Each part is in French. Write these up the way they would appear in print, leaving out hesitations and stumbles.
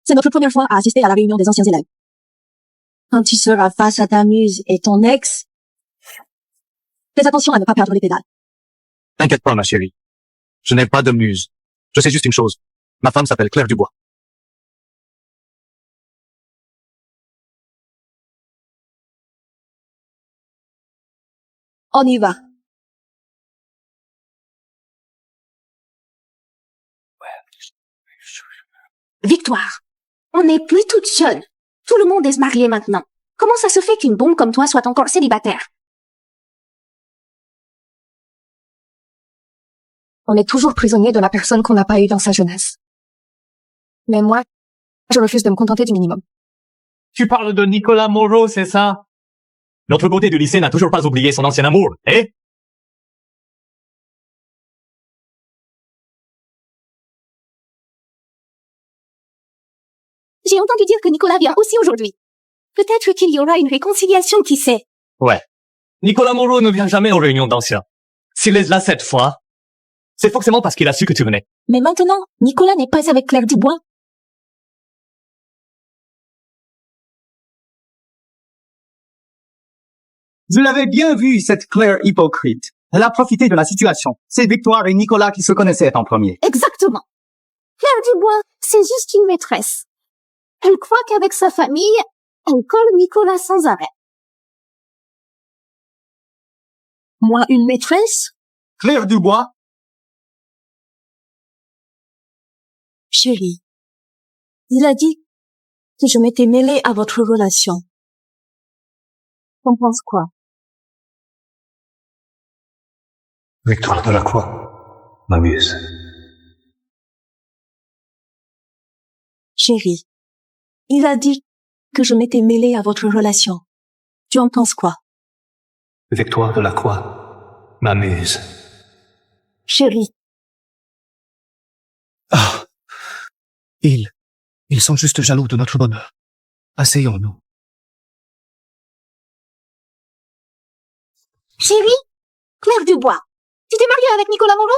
C'est notre première fois à assister à la réunion des anciens élèves. Quand tu seras face à ta muse et ton ex, fais attention à ne pas perdre les pédales. T'inquiète pas, ma chérie. Je n'ai pas de muse. Je sais juste une chose. Ma femme s'appelle Claire Dubois. On y va. Victoire, on n'est plus toute jeune. Tout le monde est marié maintenant. Comment ça se fait qu'une bombe comme toi soit encore célibataire? On est toujours prisonnier de la personne qu'on n'a pas eue dans sa jeunesse. Mais moi, je refuse de me contenter du minimum. Tu parles de Nicolas Moreau, c'est ça? L'autre côté du lycée n'a toujours pas oublié son ancien amour, eh? J'ai entendu dire que Nicolas vient aussi aujourd'hui. Peut-être qu'il y aura une réconciliation, qui sait? Ouais. Nicolas Moreau ne vient jamais aux réunions d'anciens. S'il est là cette fois, c'est forcément parce qu'il a su que tu venais. Mais maintenant, Nicolas n'est pas avec Claire Dubois. Vous l'avez bien vu, cette Claire hypocrite. Elle a profité de la situation. C'est Victoire et Nicolas qui se connaissaient en premier. Exactement. Claire Dubois, c'est juste une maîtresse. Elle croit qu'avec sa famille, elle colle Nicolas sans arrêt. Moi, une maîtresse? Claire Dubois? Chérie, il a dit que je m'étais mêlée à votre relation. T'en penses quoi? Victoire Delacroix, ma muse. Chérie, il a dit que je m'étais mêlée à votre relation. Tu en penses quoi? Victoire Delacroix, ma muse. Chérie. Ah. Ils sont juste jaloux de notre bonheur. Asseyons-nous. Chérie, Claire Dubois, tu t'es mariée avec Nicolas Moreau?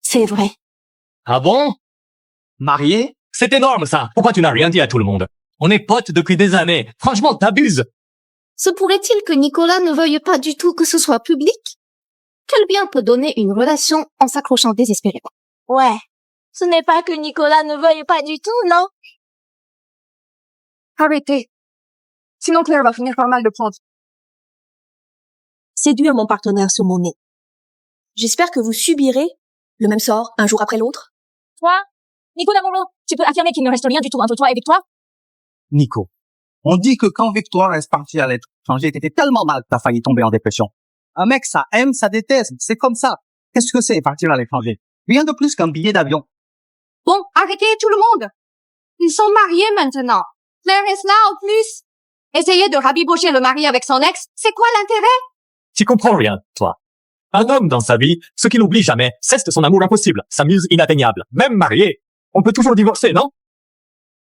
C'est vrai. Ah bon? Marié? C'est énorme, ça. Pourquoi tu n'as rien dit à tout le monde? On est potes depuis des années. Franchement, t'abuses. Se pourrait-il que Nicolas ne veuille pas du tout que ce soit public? Quel bien peut donner une relation en s'accrochant désespérément? Ouais. Ce n'est pas que Nicolas ne veuille pas du tout, non? Arrêtez. Sinon Claire va finir par mal le prendre. Séduire mon partenaire sur mon nez. J'espère que vous subirez le même sort un jour après l'autre. Toi, Nicolas Moreau, tu peux affirmer qu'il ne reste rien du tout entre toi et Victoire? Nico. On dit que quand Victoire est partie à l'étranger, t'étais tellement mal que t'as failli tomber en dépression. Un mec, ça aime, ça déteste. C'est comme ça. Qu'est-ce que c'est partir à l'étranger? Rien de plus qu'un billet d'avion. Bon, arrêtez tout le monde. Ils sont mariés maintenant. Claire est là en plus. Essayer de rabibocher le mari avec son ex, c'est quoi l'intérêt? Tu comprends rien, toi. Un homme dans sa vie, ce qu'il n'oublie jamais, c'est son amour impossible, sa muse inatteignable. Même marié, on peut toujours divorcer, non?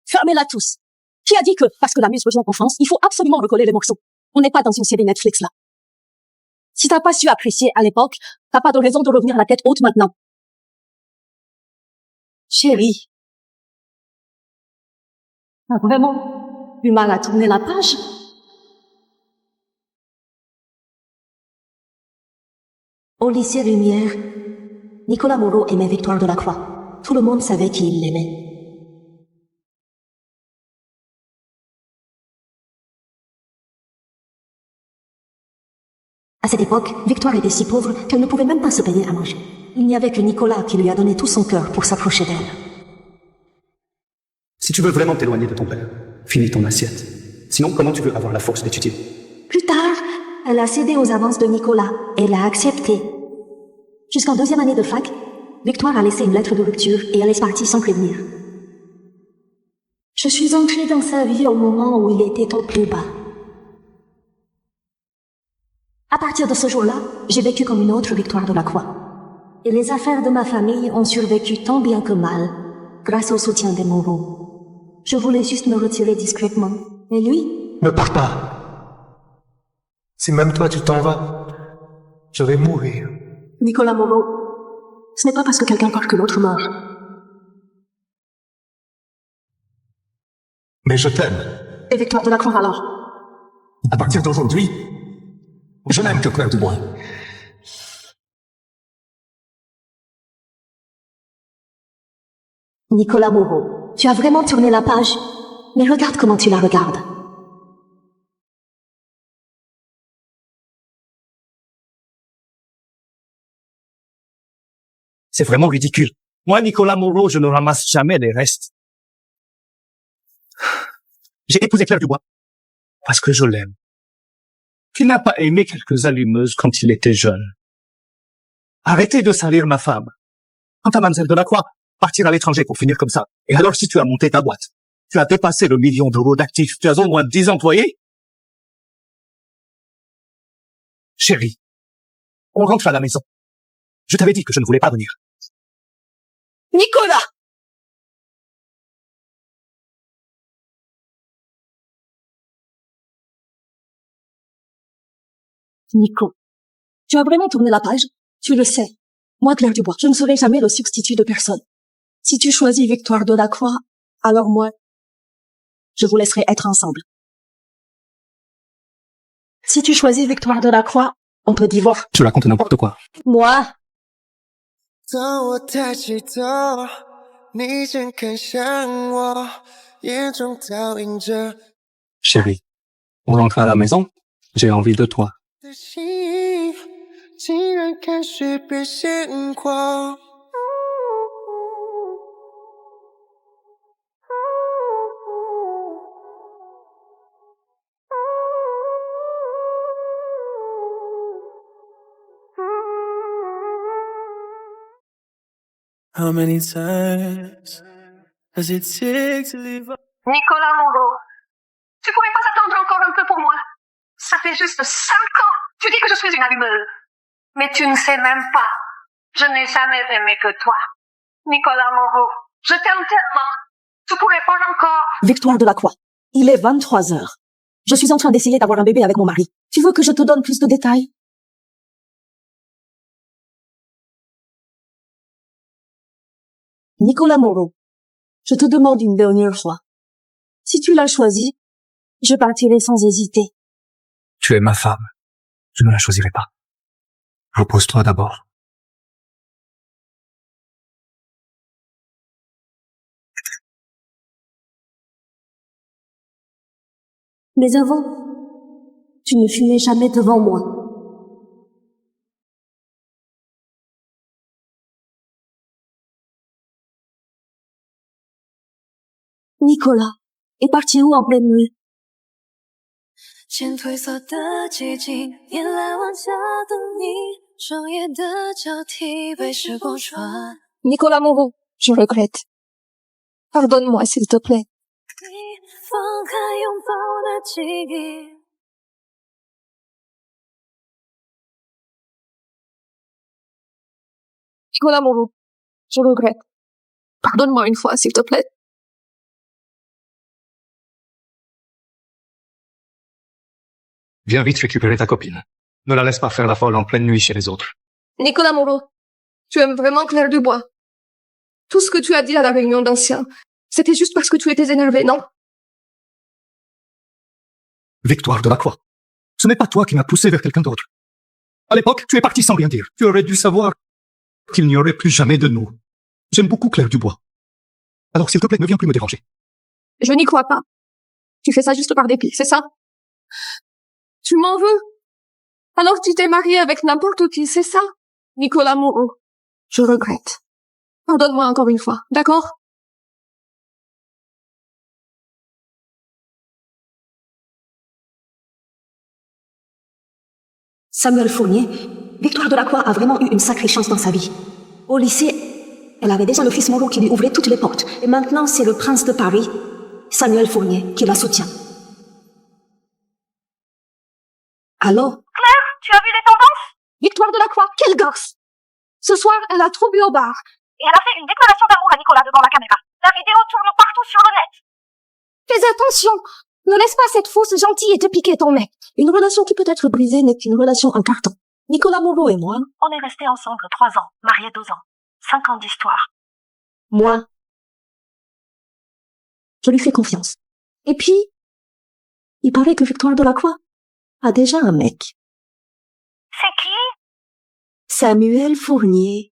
Fermez-la tous. Qui a dit que, parce que la muse rejoint enfance, il faut absolument recoller les morceaux? On n'est pas dans une série Netflix, là. Si t'as pas su apprécier à l'époque, t'as pas de raison de revenir la tête haute maintenant. Chérie. T'as vraiment du mal à tourner la page? Au lycée Lumière, Nicolas Moreau aimait Victoire Delacroix. Tout le monde savait qu'il l'aimait. À cette époque, Victoire était si pauvre qu'elle ne pouvait même pas se payer à manger. Il n'y avait que Nicolas qui lui a donné tout son cœur pour s'approcher d'elle. Si tu veux vraiment t'éloigner de ton père, finis ton assiette. Sinon, comment tu veux avoir la force d'étudier? Plus tard, elle a cédé aux avances de Nicolas et l'a accepté. Jusqu'en deuxième année de fac, Victoire a laissé une lettre de rupture et elle est partie sans prévenir. Je suis entrée dans sa vie au moment où il était au plus bas. À partir de ce jour-là, j'ai vécu comme une autre Victoire Delacroix. Et les affaires de ma famille ont survécu tant bien que mal, grâce au soutien des Moreau. Je voulais juste me retirer discrètement. Et lui? Ne pars pas. Si même toi tu t'en vas, je vais mourir. Nicolas Moreau, ce n'est pas parce que quelqu'un part que l'autre meurt. Mais je t'aime. Et Victoire de la Croix alors? À partir d'aujourd'hui, je n'aime que Claire Dubois. Nicolas Moreau, tu as vraiment tourné la page. Mais regarde comment tu la regardes. C'est vraiment ridicule. Moi, Nicolas Moreau, je ne ramasse jamais les restes. J'ai épousé Claire Dubois parce que je l'aime. Qui n'a pas aimé quelques allumeuses quand il était jeune? Arrêtez de salir ma femme. Quant à Mademoiselle Delacroix, partir à l'étranger pour finir comme ça. Et alors si tu as monté ta boîte, tu as dépassé le 1 million d'euros d'actifs, tu as au moins 10 employés? Chérie, on rentre à la maison. Je t'avais dit que je ne voulais pas venir. Nicolas! Nico, tu as vraiment tourné la page? Tu le sais. Moi, Claire Dubois, je ne serai jamais le substitut de personne. Si tu choisis Victoire de la Croix, alors moi, je vous laisserai être ensemble. Si tu choisis Victoire de la Croix, on peut divorcer. Tu racontes n'importe quoi. Moi, 当我抬起头，你正看向我，眼中倒映着 Chérie, on rentre à la maison. J'ai envie de toi. 的心，竟然看水变鲜活。How many times does it take to leave? Nicolas Moreau, tu pourrais pas attendre encore un peu pour moi? Ça fait juste 5 ans. Tu dis que je suis une allumeuse. Mais tu ne sais même pas. Je n'ai jamais aimé que toi. Nicolas Moreau, je t'aime tellement. Tu pourrais pas encore. Victoire de la Croix, il est 23 heures. Je suis en train d'essayer d'avoir un bébé avec mon mari. Tu veux que je te donne plus de détails? Nicolas Moreau, je te demande une dernière fois. Si tu l'as choisi, je partirai sans hésiter. Tu es ma femme. Je ne la choisirai pas. Repose-toi d'abord. Mais avant, tu ne fumais jamais devant moi. Nicolas est parti où en pleine nuit? 前褪色的寂静，眼泪往下的你，双眼的交替被时光穿。 Nicolas Moreau, je regrette. Pardonne-moi, s'il te plaît. 放开拥抱的记忆。Nicolas Moreau, je regrette. Pardonne-moi une fois, s'il te plaît. Viens vite récupérer ta copine. Ne la laisse pas faire la folle en pleine nuit chez les autres. Nicolas Moreau, tu aimes vraiment Claire Dubois. Tout ce que tu as dit à la réunion d'anciens, c'était juste parce que tu étais énervé, non? Victoire de la Croix. Ce n'est pas toi qui m'as poussé vers quelqu'un d'autre. À l'époque, tu es parti sans rien dire. Tu aurais dû savoir qu'il n'y aurait plus jamais de nous. J'aime beaucoup Claire Dubois. Alors s'il te plaît, ne viens plus me déranger. Je n'y crois pas. Tu fais ça juste par dépit, c'est ça? Tu m'en veux? Alors tu t'es marié avec n'importe qui, c'est ça? Nicolas Moreau, je regrette. Pardonne-moi encore une fois, d'accord? Samuel Fournier, Victoire de la Croix a vraiment eu une sacrée chance dans sa vie. Au lycée, elle avait déjà le fils Moreau qui lui ouvrait toutes les portes. Et maintenant, c'est le prince de Paris, Samuel Fournier, qui la soutient. Allô? Claire, tu as vu les tendances? Victoire de la Croix, quelle gosse! Ce soir, elle a trop bu au bar. Et elle a fait une déclaration d'amour à Nicolas devant la caméra. La vidéo tourne partout sur le net. Fais attention! Ne laisse pas cette fausse gentille te piquer ton mec. Une relation qui peut être brisée n'est qu'une relation en carton. Nicolas Moreau et moi, On est restés ensemble 3 ans, mariés 2 ans. 5 ans d'histoire. moi, je lui fais confiance. Et puis, il paraît que Victoire Delacroix a déjà un mec. C'est qui? Samuel Fournier.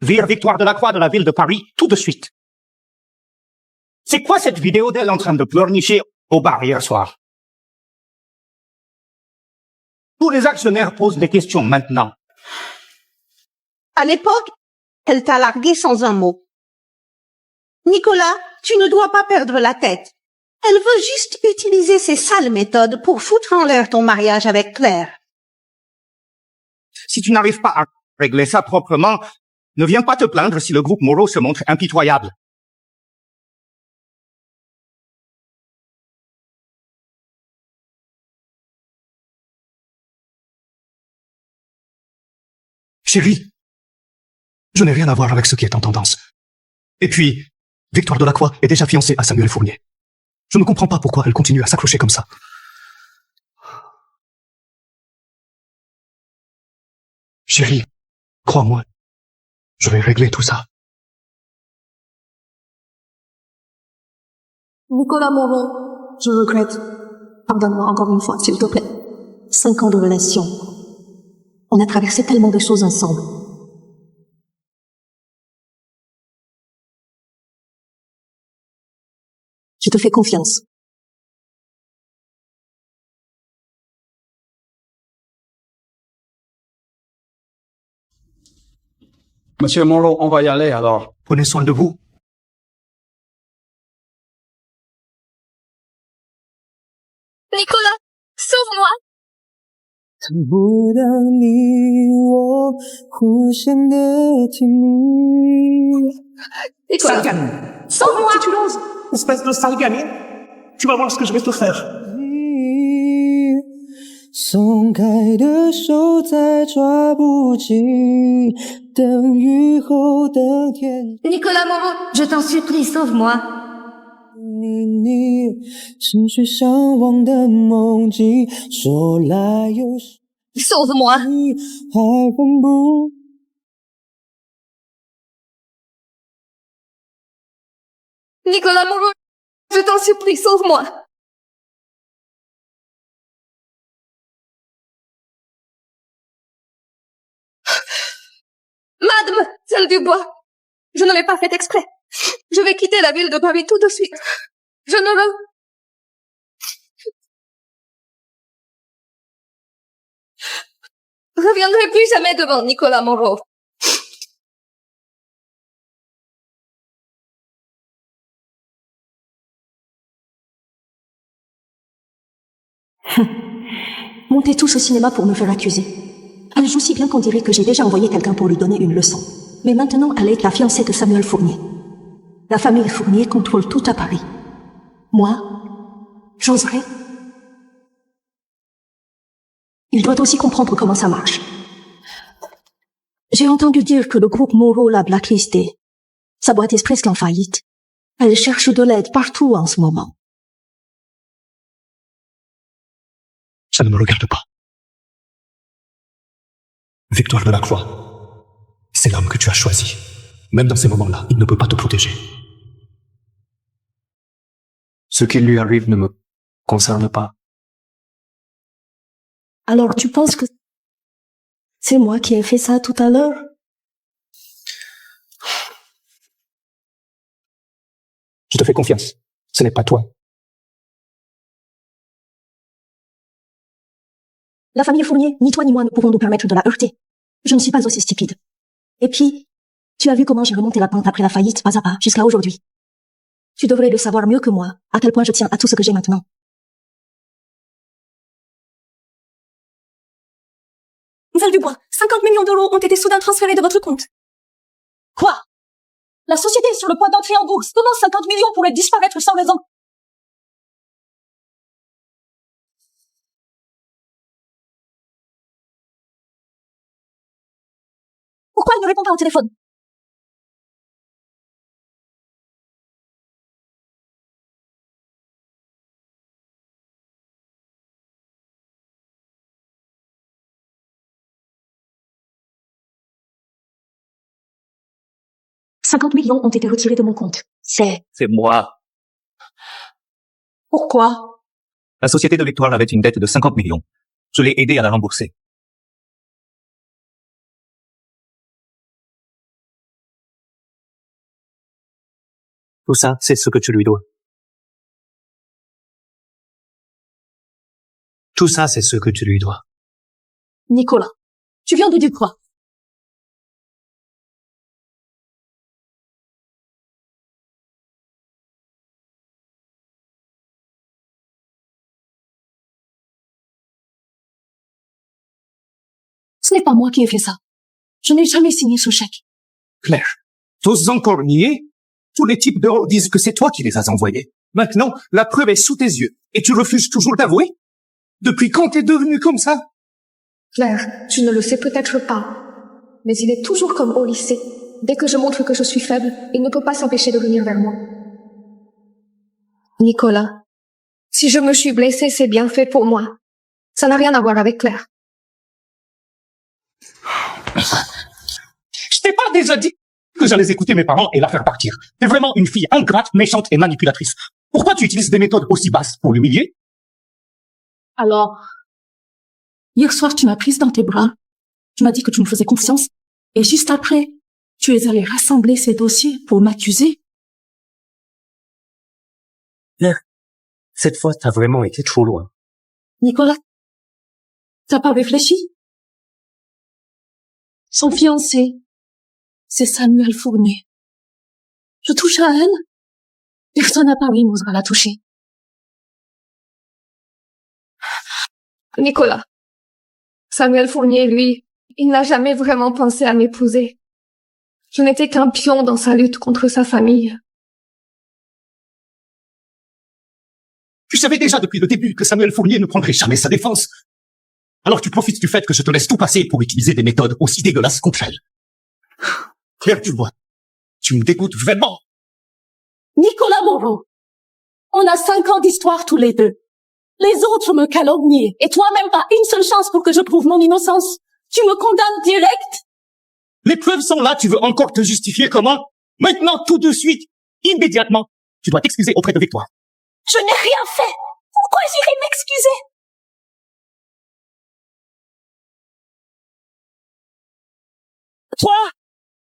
Vire Victoire Delacroix de la ville de Paris tout de suite. C'est quoi cette vidéo d'elle en train de pleurnicher au bar hier soir? Tous les actionnaires posent des questions maintenant. À l'époque, elle t'a largué sans un mot. Nicolas, tu ne dois pas perdre la tête. Elle veut juste utiliser ces sales méthodes pour foutre en l'air ton mariage avec Claire. Si tu n'arrives pas à régler ça proprement, ne viens pas te plaindre si le groupe Moreau se montre impitoyable. Chérie, je n'ai rien à voir avec ce qui est en tendance. Et puis, Victoire Delacroix est déjà fiancée à Samuel Fournier. Je ne comprends pas pourquoi elle continue à s'accrocher comme ça. Chérie, crois-moi, je vais régler tout ça. Nicolas Moreau, je regrette. Pardonne-moi encore une fois, s'il te plaît. 5 ans de relation. On a traversé tellement de choses ensemble. Je te fais confiance. Monsieur Moreau, on va y aller alors. Prenez soin de vous. Nicolas, sauve-moi! Et toi? Sauve-moi! tu l'oses, espèce de sale gamine. Tu vas voir ce que je vais te faire. 松开的手再抓不紧，等雨后的天。 Nicolas Moreau, je t'en supplie, sauve-moi! 你沉睡相望的梦境，说来又说 Sauve-moi! 还分不。 Nicolas Moreau, je t'en supplie, sauve-moi! Mademoiselle Dubois, je ne l'ai pas fait exprès. Je vais quitter la ville de Paris tout de suite. Je ne reviendrai plus jamais devant Nicolas Moreau. Montez tous au cinéma pour me faire accuser. Elle joue si bien qu'on dirait que j'ai déjà envoyé quelqu'un pour lui donner une leçon. Mais maintenant, elle est la fiancée de Samuel Fournier. La famille Fournier contrôle tout à Paris. Moi, j'oserais. Il doit aussi comprendre comment ça marche. J'ai entendu dire que le groupe Moreau l'a blacklisté. Sa boîte est presque en faillite. Elle cherche de l'aide partout en ce moment. Ça ne me regarde pas. Victoire Delacroix, c'est l'homme que tu as choisi. Même dans ces moments-là, il ne peut pas te protéger. Ce qui lui arrive ne me concerne pas. Alors tu penses que c'est moi qui ai fait ça tout à l'heure? Je te fais confiance. Ce n'est pas toi. La famille Fournier, ni toi ni moi ne pouvons nous permettre de la heurter. Je ne suis pas aussi stupide. Et puis, tu as vu comment j'ai remonté la pente après la faillite, pas à pas, jusqu'à aujourd'hui. Tu devrais le savoir mieux que moi, à quel point je tiens à tout ce que j'ai maintenant. Val Dubois, 50 millions d'euros ont été soudain transférés de votre compte. Quoi? La société est sur le point d'entrer en bourse. Comment 50 millions pourraient disparaître sans raison? Pourquoi il ne répond pas au téléphone? 50 millions ont été retirés de mon compte. C'est... C'est moi. Pourquoi? La société de Victoire avait une dette de 50 millions. Je l'ai aidé à la rembourser. Tout ça, c'est ce que tu lui dois. Tout ça, c'est ce que tu lui dois. Nicolas, tu viens de dire quoi? Ce n'est pas moi qui ai fait ça. Je n'ai jamais signé ce chèque. Claire, t'oses encore nier? Tous les types dehors disent que c'est toi qui les as envoyés. Maintenant, la preuve est sous tes yeux. Et tu refuses toujours d'avouer? Depuis quand t'es devenue comme ça? Claire, tu ne le sais peut-être pas, mais il est toujours comme au lycée. Dès que je montre que je suis faible, il ne peut pas s'empêcher de venir vers moi. Nicolas, si je me suis blessée, c'est bien fait pour moi. Ça n'a rien à voir avec Claire. Je t'ai pas déjà dit que j'allais écouter mes parents et la faire partir. T'es vraiment une fille ingrate, méchante et manipulatrice. Pourquoi tu utilises des méthodes aussi basses pour l'humilier? Alors, hier soir, tu m'as prise dans tes bras. Tu m'as dit que tu me faisais confiance. Et juste après, tu es allé rassembler ces dossiers pour m'accuser. Claire, cette fois, t'as vraiment été trop loin. Nicolas, t'as pas réfléchi? Son fiancé, c'est Samuel Fournier. Je touche à elle. Personne à Paris n'osera la toucher. Nicolas, Samuel Fournier, lui, il n'a jamais vraiment pensé à m'épouser. Je n'étais qu'un pion dans sa lutte contre sa famille. Tu savais déjà depuis le début que Samuel Fournier ne prendrait jamais sa défense. Alors tu profites du fait que je te laisse tout passer pour utiliser des méthodes aussi dégueulasses contre elle. Claire Dubois, tu me dégoûtes vraiment. Nicolas Moreau, on a 5 ans d'histoire tous les deux. Les autres me calomnient, et toi même pas une seule chance pour que je prouve mon innocence. Tu me condamnes direct? Les preuves sont là, tu veux encore te justifier comment? Maintenant, tout de suite, immédiatement, tu dois t'excuser auprès de Victoire. Je n'ai rien fait. Pourquoi j'irai m'excuser?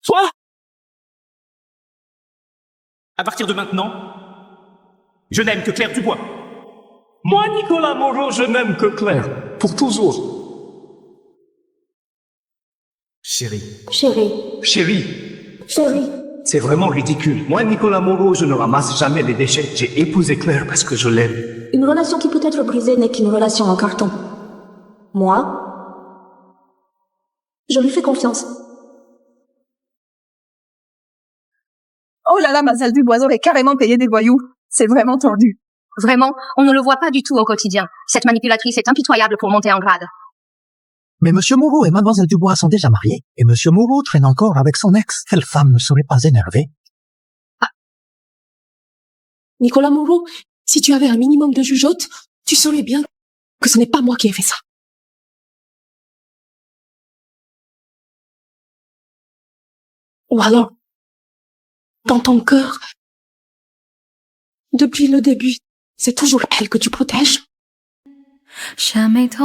Toi, à partir de maintenant, je n'aime que Claire Dubois. Moi, Nicolas Moreau, je n'aime que Claire. Pour toujours. Chérie, Chérie, c'est vraiment ridicule. Moi, Nicolas Moreau, je ne ramasse jamais les déchets. J'ai épousé Claire parce que je l'aime. Une relation qui peut être brisée n'est qu'une relation en carton. Moi, je lui fais confiance. Oh là là, Mademoiselle Dubois aurait carrément payé des voyous. C'est vraiment tordu. Vraiment, on ne le voit pas du tout au quotidien. Cette manipulatrice est impitoyable pour monter en grade. Mais Monsieur Moreau et Mademoiselle Dubois sont déjà mariés, et Monsieur Moreau traîne encore avec son ex. Quelle femme ne serait pas énervée? Nicolas Moreau, si tu avais un minimum de jugeote, tu saurais bien que ce n'est pas moi qui ai fait ça. Ou alors, dans ton cœur, depuis le début, c'est toujours elle que tu protèges. 下眉头，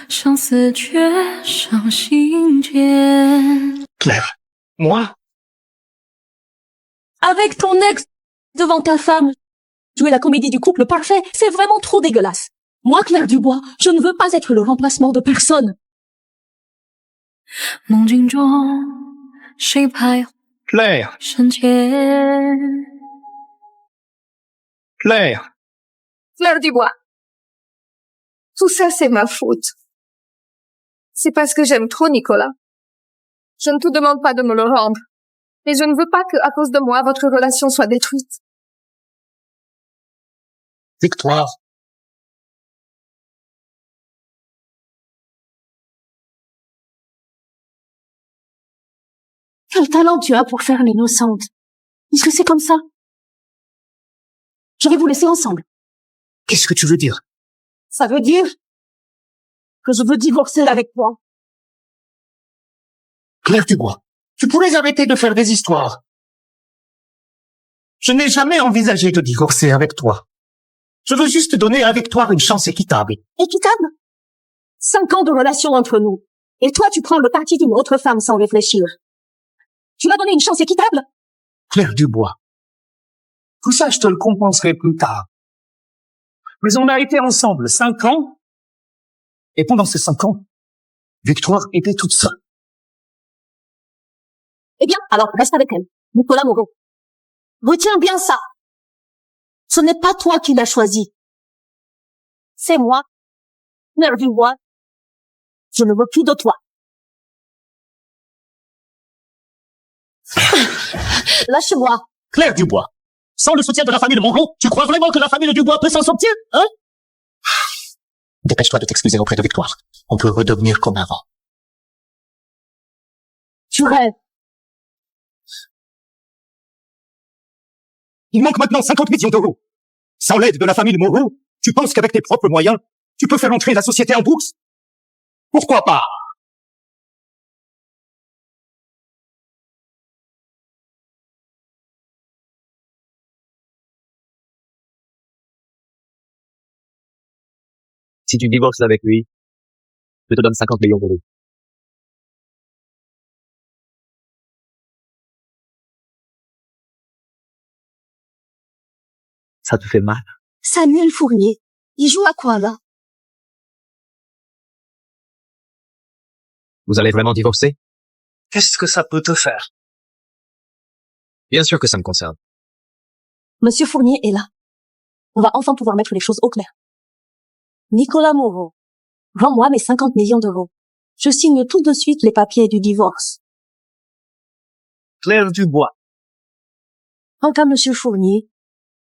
相思却上心间。 Claire, moi, Avec ton ex, devant ta femme, jouer la comédie du couple parfait, c'est vraiment trop dégueulasse. Moi, Claire Dubois, je ne veux pas être le remplacement de personne. 梦境中，谁徘徊 Claire, 身前？ Claire. Claire Dubois. Tout ça, c'est ma faute. C'est parce que j'aime trop Nicolas. Je ne te demande pas de me le rendre. Mais je ne veux pas que, à cause de moi, votre relation soit détruite. Victoire. Quel talent tu as pour faire l'innocente. Est-ce que c'est comme ça? Je vais vous laisser ensemble. Qu'est-ce que tu veux dire? Ça veut dire que je veux divorcer avec toi. Claire Dubois, Tu pourrais arrêter de faire des histoires. Je n'ai jamais envisagé de divorcer avec toi. Je veux juste donner à la victoire une chance équitable. Équitable? 5 ans de relation entre nous. Et toi, tu prends le parti d'une autre femme sans réfléchir. Tu m'as donné une chance équitable? Claire Dubois. Tout ça, je te le compenserai plus tard. Mais on a été ensemble 5 ans. Et pendant ces 5 ans, Victoire était toute seule. Eh bien, alors reste avec elle. Nicolas Moreau. Retiens bien ça. Ce n'est pas toi qui l'as choisi. C'est moi. Claire Dubois. Je ne veux plus de toi. Lâche-moi. Claire Dubois. Sans le soutien de la famille de Moreau, tu crois vraiment que la famille de Dubois peut s'en sortir, hein? Dépêche-toi de t'excuser auprès de Victoire. On peut redevenir comme avant. Tu rêves. Il manque maintenant 50 millions d'euros. Sans l'aide de la famille de Moreau, tu penses qu'avec tes propres moyens, tu peux faire entrer la société en bourse? Pourquoi pas? Si tu divorces avec lui, je te donne 50 millions d'euros. Ça te fait mal? Samuel Fournier. Il joue à quoi, là? Vous allez vraiment divorcer? Qu'est-ce que ça peut te faire? Bien sûr que ça me concerne. Monsieur Fournier est là. On va enfin pouvoir mettre les choses au clair. Nicolas Moreau, rends-moi mes 50 millions d'euros. Je signe tout de suite les papiers du divorce. Claire Dubois. Quant à Monsieur Fournier,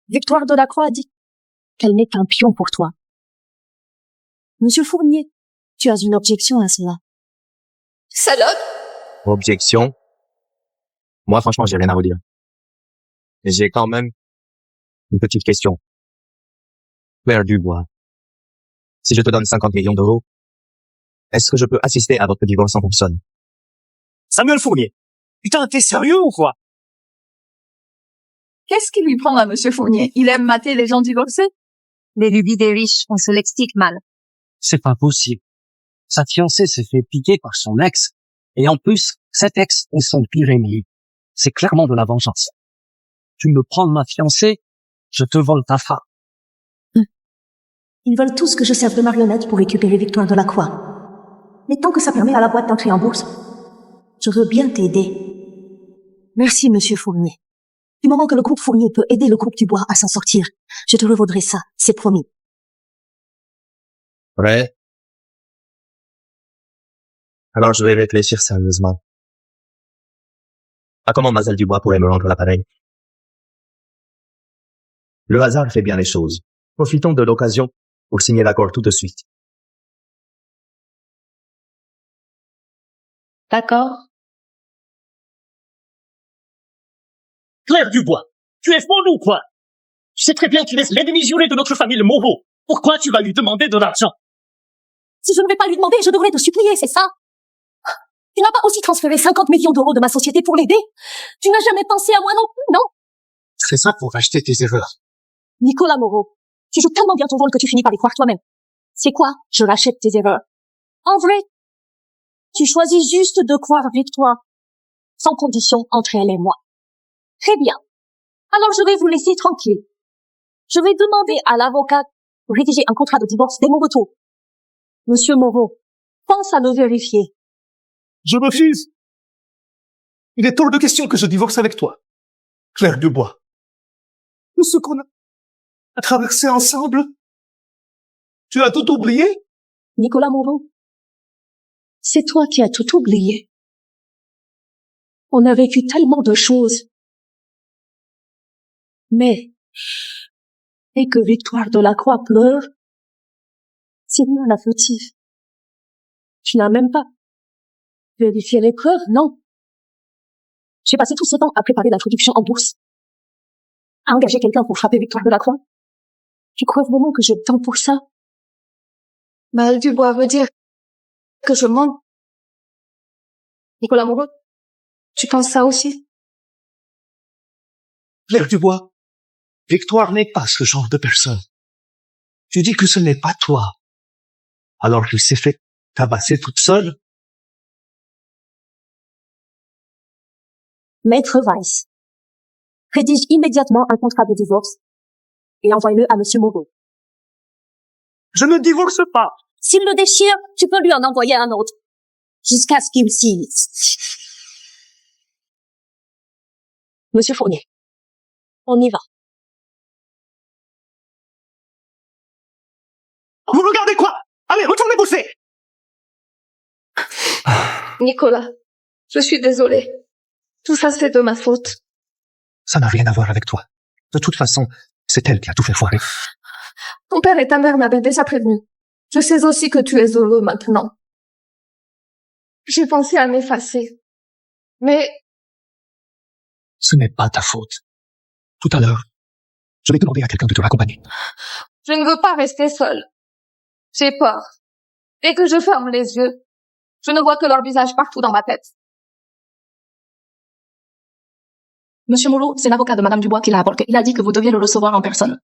Victoire Delacroix a dit qu'elle n'est qu'un pion pour toi. Monsieur Fournier, tu as une objection à cela. Salope! Objection? Moi, franchement, j'ai rien à redire. Mais j'ai quand même une petite question. Claire Dubois, si je te donne 50 millions d'euros, est-ce que je peux assister à votre divorce en personne? Samuel Fournier. Putain, t'es sérieux ou quoi? Qu'est-ce qui lui prend à Monsieur Fournier? Il aime mater les gens divorcés? Les lubies des riches, on se l'explique mal. C'est pas possible. Sa fiancée s'est fait piquer par son ex. Et en plus, cet ex est son pire ennemi. C'est clairement de la vengeance. Tu me prends ma fiancée, je te vole ta femme. Ils veulent tous que je serve de marionnette pour récupérer Victoire Delacroix. Mais tant que ça permet à la boîte d'entrer en bourse, je veux bien t'aider. Merci, Monsieur Fournier. Du moment que le groupe Fournier peut aider le groupe Dubois à s'en sortir, je te revaudrai ça, c'est promis. Vrai? Alors je vais réfléchir sérieusement. À comment Mademoiselle Dubois pourrait me rendre l'appareil? Le hasard fait bien les choses. Profitons de l'occasion pour signer l'accord tout de suite. D'accord. Claire Dubois, tu es folle ou quoi? Tu sais très bien qu'il est l'ennemi juré de notre famille, le Moreau. Pourquoi tu vas lui demander de l'argent? Si je ne vais pas lui demander, je devrais te supplier, c'est ça? Tu n'as pas aussi transféré 50 millions d'euros de ma société pour l'aider? Tu n'as jamais pensé à moi non plus, non? Tu fais ça pour racheter tes erreurs. Nicolas Moreau, tu joues tellement bien ton rôle que tu finis par y croire toi-même. C'est quoi? Je rachète tes erreurs. En vrai, tu choisis juste de croire Victoire, sans condition entre elle et moi. Très bien. Alors je vais vous laisser tranquille. Je vais demander à l'avocat de rédiger un contrat de divorce dès mon retour. Monsieur Moreau, pense à le vérifier. Je refuse. Il est hors de question que je divorce avec toi. Claire Dubois. Tout ce qu'on a traversé ensemble. Tu as tout oublié? Nicolas Moreau, c'est toi qui as tout oublié. On a vécu tellement de choses. Mais, et que Victoire Delacroix pleure, c'est moi la fautive. Tu n'as même pas vérifié les preuves, non? J'ai passé tout ce temps à préparer l'introduction en bourse, à engager quelqu'un pour frapper Victoire Delacroix. Tu crois vraiment que j'ai le temps pour ça? Mal Dubois veut dire que je mens. Nicolas Moreau, Tu penses ça aussi? Claire Dubois, Victoire n'est pas ce genre de personne. Tu dis que ce n'est pas toi. Alors qu'il s'est fait tabasser toute seule. Maître Weiss, rédige immédiatement un contrat de divorce et envoie-le à Monsieur Moreau. Je ne divorce pas. S'il le déchire, tu peux lui en envoyer un autre. Jusqu'à ce qu'il signe. Monsieur Fournier, on y va. Vous regardez quoi? Allez, retournez bosser. Nicolas, je suis désolée. Tout ça, c'est de ma faute. Ça n'a rien à voir avec toi. De toute façon, c'est elle qui a tout fait foirer. Ton père et ta mère m'avaient déjà prévenu. Je sais aussi que tu es heureux maintenant. J'ai pensé à m'effacer. Mais Ce n'est pas ta faute. Tout à l'heure, je vais demander à quelqu'un de te raccompagner. je ne veux pas rester seule. J'ai peur. Dès que je ferme les yeux, je ne vois que leur visage partout dans ma tête. Monsieur Moreau, c'est l'avocat de Madame Dubois qui l'a apporté. Il a dit que vous deviez le recevoir en personne.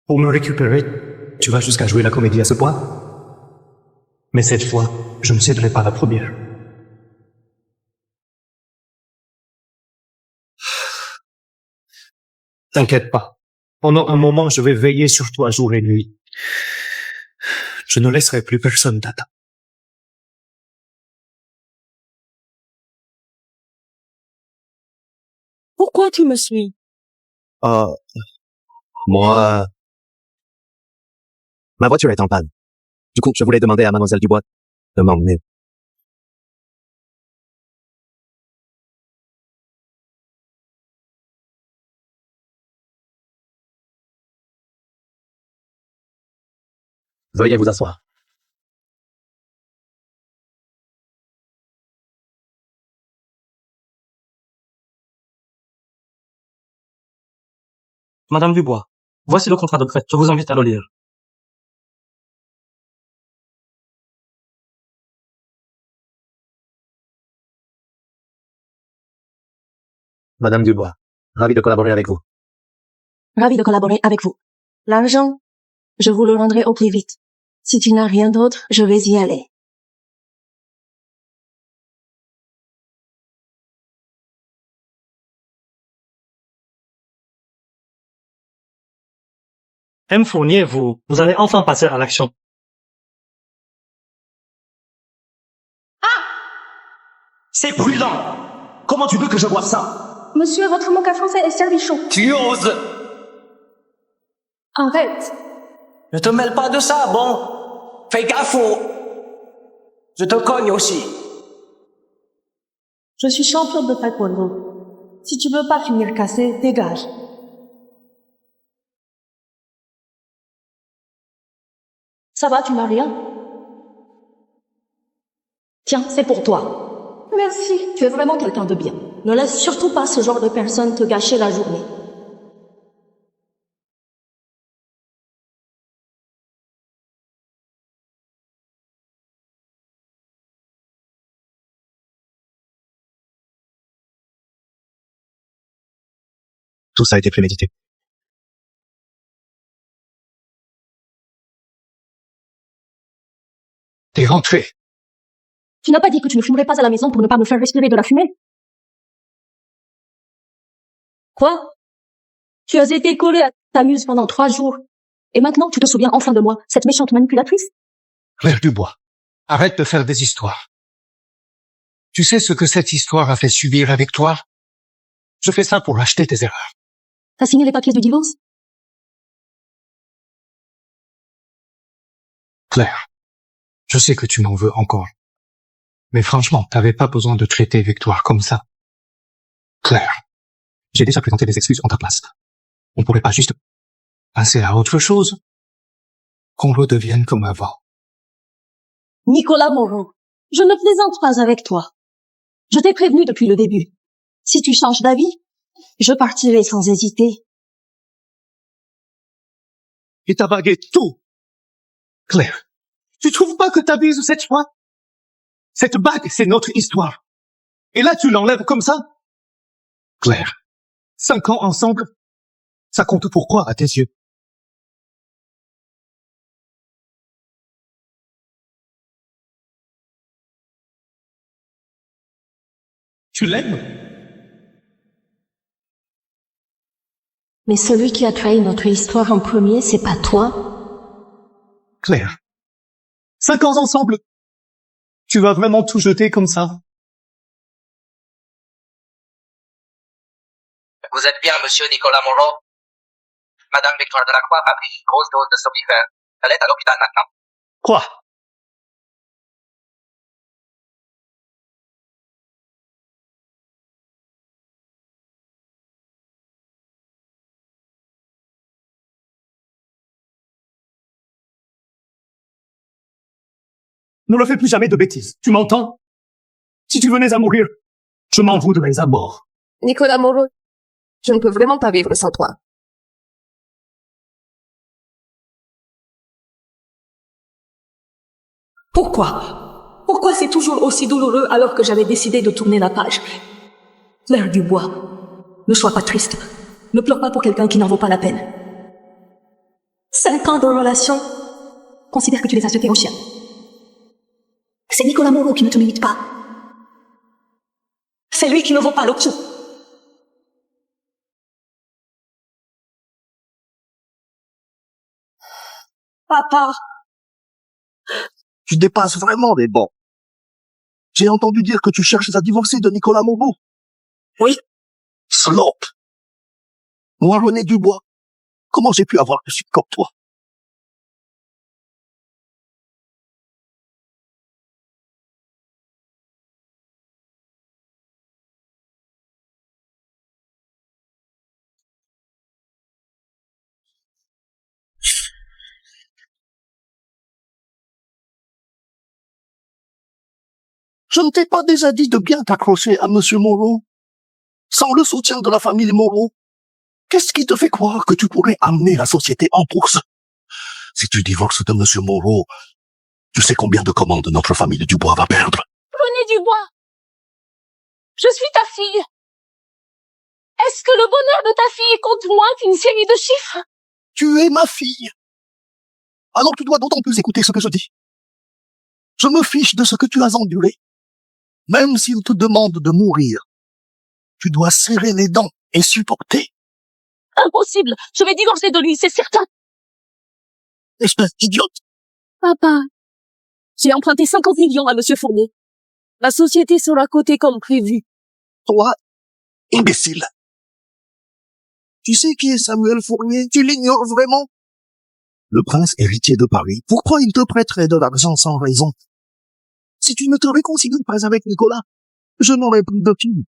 Pour me récupérer, tu vas jusqu'à jouer la comédie à ce point? Mais cette fois, je ne céderai pas la première. T'inquiète pas. Pendant un moment, je vais veiller sur toi jour et nuit. Je ne laisserai plus personne t'atteindre. Pourquoi tu me suis? Moi, ma voiture est en panne. Du coup, je voulais demander à Mademoiselle Dubois de m'emmener. Veuillez vous asseoir. Madame Dubois, voici le contrat de prêt. Je vous invite à le lire. Madame Dubois, ravi de collaborer avec vous. Ravi de collaborer avec vous. L'argent, je vous le rendrai au plus vite. Si tu n'as rien d'autre, je vais y aller. M. Fournier, vous allez enfin passer à l'action. C'est brûlant. Comment tu veux que je vois ça? Monsieur, votre mocha français est servi chaud. Tu oses? Arrête. Ne te mêle pas de ça, bon? Fais gaffe Je te cogne aussi. Je suis champion de taekwondo. Si tu veux pas finir cassé, dégage. Ça va, tu n'as rien? Tiens, c'est pour toi. Merci. Tu es vraiment quelqu'un de bien. Ne laisse surtout pas ce genre de personne te gâcher la journée. Tout ça a été prémédité. T'es rentré. Tu n'as pas dit que tu ne fumerais pas à la maison pour ne pas me faire respirer de la fumée? Quoi? Tu as été collé à ta muse pendant 3 jours. Et maintenant, tu te souviens enfin de moi, cette méchante manipulatrice? Claire Dubois, arrête de faire des histoires. Tu sais ce que cette histoire a fait subir avec toi? Je fais ça pour acheter tes erreurs. T'as signé les papiers du divorce? Claire, je sais que tu m'en veux encore. Mais franchement, t'avais pas besoin de traiter Victoire comme ça. Claire, j'ai déjà présenté des excuses en ta place. On pourrait pas juste passer à autre chose? Qu'on redevienne comme avant. Nicolas Moreau, je ne plaisante pas avec toi. Je t'ai prévenu depuis le début. Si tu changes d'avis, je partirai sans hésiter. Et t'as bagué tout. Claire, tu trouves pas que t'abuses cette fois? Cette bague, c'est notre histoire. Et là, tu l'enlèves comme ça? Claire, 5 ans ensemble, ça compte pourquoi à tes yeux? Tu l'aimes? Mais celui qui a trahi notre histoire en premier, c'est pas toi. Claire, 5 ans ensemble, tu vas vraiment tout jeter comme ça? Vous êtes bien, monsieur Nicolas Moreau? Madame Victoire Delacroix a pris une grosse dose de somnifère. Elle est à l'hôpital maintenant. Quoi? Ne le fais plus jamais de bêtises. Tu m'entends? Si tu venais à mourir, je m'en voudrais à mort. Nicolas Moreau, je ne peux vraiment pas vivre sans toi. Pourquoi? Pourquoi c'est toujours aussi douloureux alors que j'avais décidé de tourner la page? Claire Dubois, ne sois pas triste. Ne pleure pas pour quelqu'un qui n'en vaut pas la peine. 5 ans de relation, considère que tu les as jetés au chien. C'est Nicolas Moreau qui ne te mérite pas. C'est lui qui ne vaut pas l'option. Papa. Tu dépasses vraiment des bords. J'ai entendu dire que tu cherches à divorcer de Nicolas Moreau. Oui. Slope. Moi, René Dubois, comment j'ai pu avoir reçu comme toi? Je ne t'ai pas déjà dit de bien t'accrocher à Monsieur Moreau? Sans le soutien de la famille Moreau, qu'est-ce qui te fait croire que tu pourrais amener la société en bourse? Si tu divorces de Monsieur Moreau, tu sais combien de commandes notre famille Dubois va perdre? René Dubois, je suis ta fille. Est-ce que le bonheur de ta fille compte moins qu'une série de chiffres? Tu es ma fille. Alors tu dois d'autant plus écouter ce que je dis. Je me fiche de ce que tu as enduré. Même s'il te demande de mourir, tu dois serrer les dents et supporter. Impossible, je vais divorcer de lui, c'est certain. Espèce d'idiote. Papa, j'ai emprunté 50 millions à Monsieur Fournier. La société sera cotée comme prévu. Toi, imbécile. Tu sais qui est Samuel Fournier? Tu l'ignores vraiment? Le prince héritier de Paris. Pourquoi il te prêterait de l'argent sans raison? Si tu ne te réconcilies pas avec Nicolas, je n'aurai plus de fille.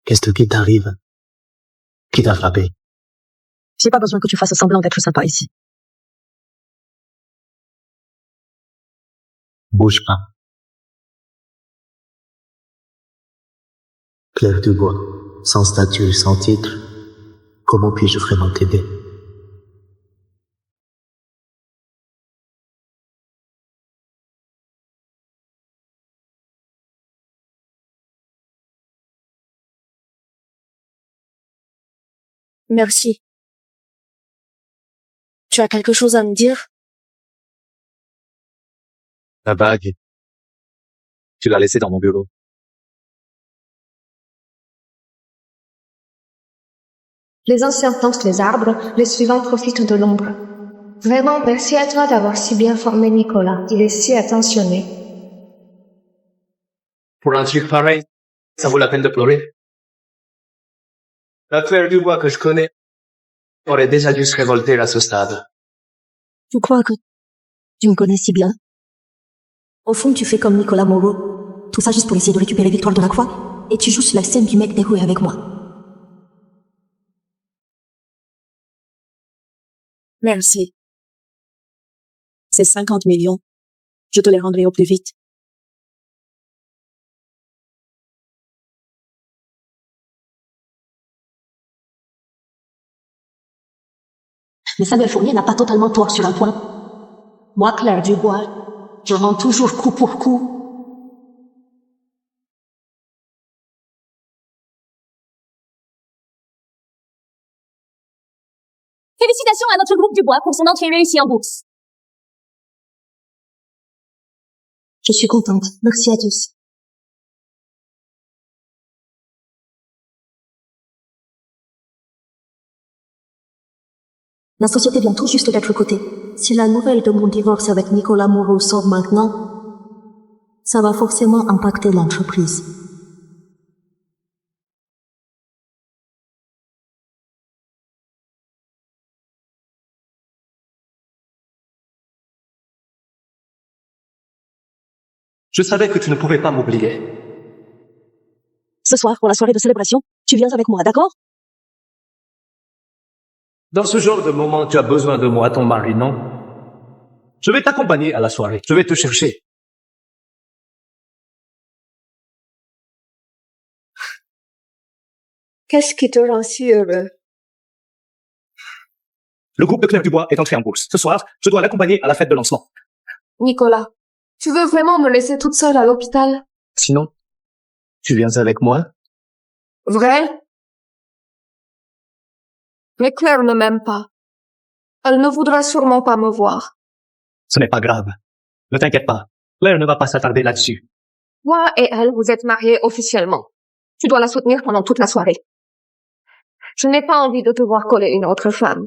Qu'est-ce qui t'arrive? Qui t'a frappé? J'ai pas besoin que tu fasses semblant d'être sympa ici. Bouge pas. Claire Dubois, sans statut, sans titre, comment puis-je vraiment t'aider? Merci. Tu as quelque chose à me dire? La bague. Tu l'as laissée dans mon bureau. Les anciens plantent les arbres, les suivants profitent de l'ombre. Vraiment, merci à toi d'avoir si bien formé Nicolas. Il est si attentionné. Pour un truc pareil, ça vaut la peine de pleurer. La Claire Dubois que je connais aurait déjà dû se révolter à ce stade. Tu crois que tu me connais si bien? Au fond, tu fais comme Nicolas Moreau. Tout ça juste pour essayer de récupérer Victoire de la Croix. Et tu joues sur la scène du mec déroué avec moi. Merci. Ces 50 millions, je te les rendrai au plus vite. Mais Samuel Fournier n'a pas totalement tort sur un point. Moi, Claire Dubois, je rends toujours coup pour coup. Félicitations à notre groupe Dubois pour son entrée réussie en bourse. Je suis contente. Merci à tous. La société vient tout juste d'être cotée. Si la nouvelle de mon divorce avec Nicolas Moreau sort maintenant, ça va forcément impacter l'entreprise. Je savais que tu ne pouvais pas m'oublier. Ce soir, pour la soirée de célébration, tu viens avec moi, d'accord? Dans ce genre de moment, tu as besoin de moi, ton mari, non? Je vais t'accompagner à la soirée. Je vais te chercher. Qu'est-ce qui te rend si heureux? Le groupe de Claire Dubois est entré en bourse. Ce soir, je dois l'accompagner à la fête de lancement. Nicolas, tu veux vraiment me laisser toute seule à l'hôpital? Sinon, tu viens avec moi? Vrai? Mais Claire ne m'aime pas. Elle ne voudra sûrement pas me voir. Ce n'est pas grave. Ne t'inquiète pas. Claire ne va pas s'attarder là-dessus. Toi et elle, vous êtes mariés officiellement. Tu dois la soutenir pendant toute la soirée. Je n'ai pas envie de te voir coller une autre femme.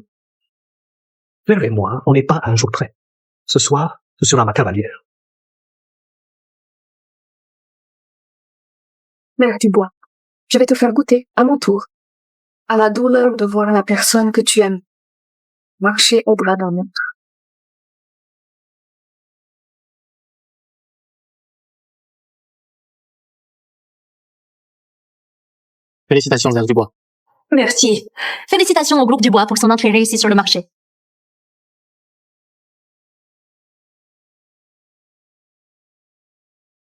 Claire et moi, on n'est pas à un jour près. Ce soir, ce sera ma cavalière. Mère Dubois, je vais te faire goûter, à mon tour, à la douleur de voir la personne que tu aimes marcher au bras d'un autre. Félicitations, Claire Dubois. Merci. Félicitations au groupe Dubois pour son entrée réussie sur le marché.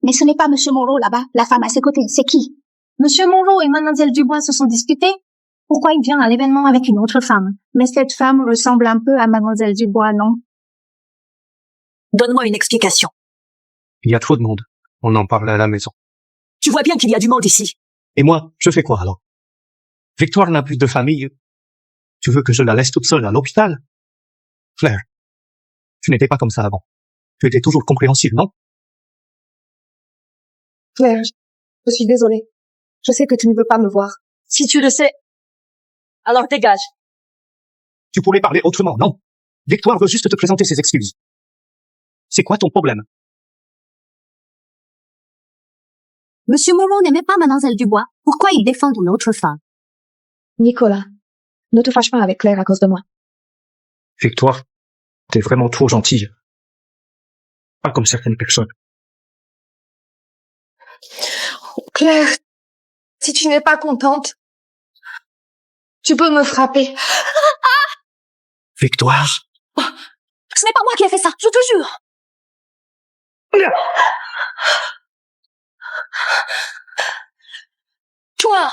Mais ce n'est pas Monsieur Moreau là-bas, la femme à ses côtés, c'est qui? Monsieur Moreau et Mademoiselle Dubois se sont disputés? Pourquoi il vient à l'événement avec une autre femme? Mais cette femme ressemble un peu à Mademoiselle Dubois, non? Donne-moi une explication. Il y a trop de monde. On en parle à la maison. Tu vois bien qu'il y a du monde ici. Et moi, je fais quoi alors? Victoire n'a plus de famille. Tu veux que je la laisse toute seule à l'hôpital? Claire, tu n'étais pas comme ça avant. Tu étais toujours compréhensive, non? Claire, je suis désolée. Je sais que tu ne veux pas me voir. Si tu le sais, alors dégage. Tu pourrais parler autrement, non? Victoire veut juste te présenter ses excuses. C'est quoi ton problème? Monsieur Moreau n'aimait pas Mademoiselle Dubois. Pourquoi il défend une autre femme? Nicolas, ne te fâche pas avec Claire à cause de moi. Victoire, t'es vraiment trop gentille. Pas comme certaines personnes. Claire, si tu n'es pas contente, tu peux me frapper. Victoire? Ce n'est pas moi qui ai fait ça, je te jure. Toi.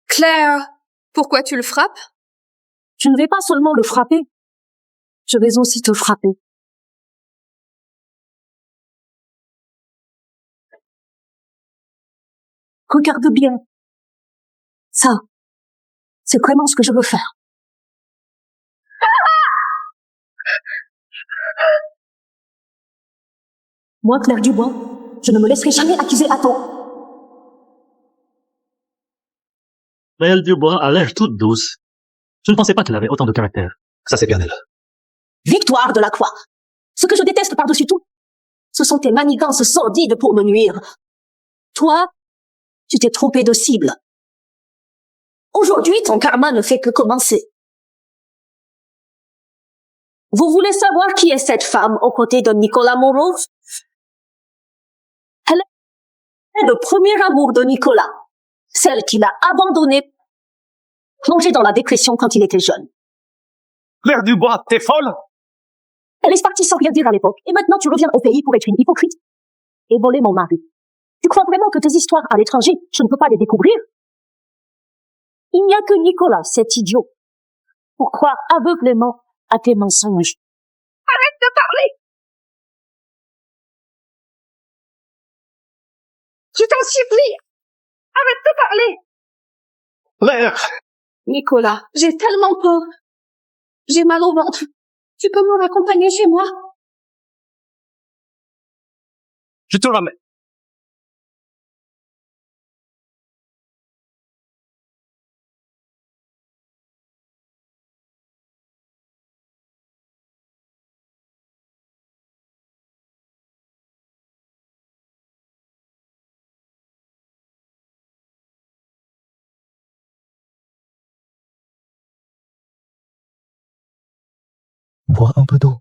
Claire, pourquoi tu le frappes? Je ne vais pas seulement le frapper. Je vais aussi te frapper. Regarde bien. Ça, c'est vraiment ce que je veux faire. Moi, Claire Dubois, je ne me laisserai jamais accuser à tort. Claire Dubois a l'air toute douce. Je ne pensais pas qu'elle avait autant de caractère. Ça, c'est bien elle. Victoire de la Croix. Ce que je déteste par-dessus tout, Ce sont tes manigances sordides pour me nuire. Toi, tu t'es trompé de cible. Aujourd'hui, ton karma ne fait que commencer. Vous voulez savoir qui est cette femme aux côtés de Nicolas Moreau? Elle est le premier amour de Nicolas. Celle qu'il a abandonnée, plongée dans la dépression quand il était jeune. Claire Dubois, t'es folle? Elle est partie sans rien dire à l'époque, et maintenant tu reviens au pays pour être une hypocrite et voler mon mari. Tu crois vraiment que tes histoires à l'étranger, je ne peux pas les découvrir? Il n'y a que Nicolas, cet idiot, pour croire aveuglément à tes mensonges. Arrête de parler! Je t'en supplie! Arrête de parler! Claire! Nicolas, j'ai tellement peur. J'ai mal au ventre. Tu peux me raccompagner chez moi? Je te ramène. Bois un peu d'eau.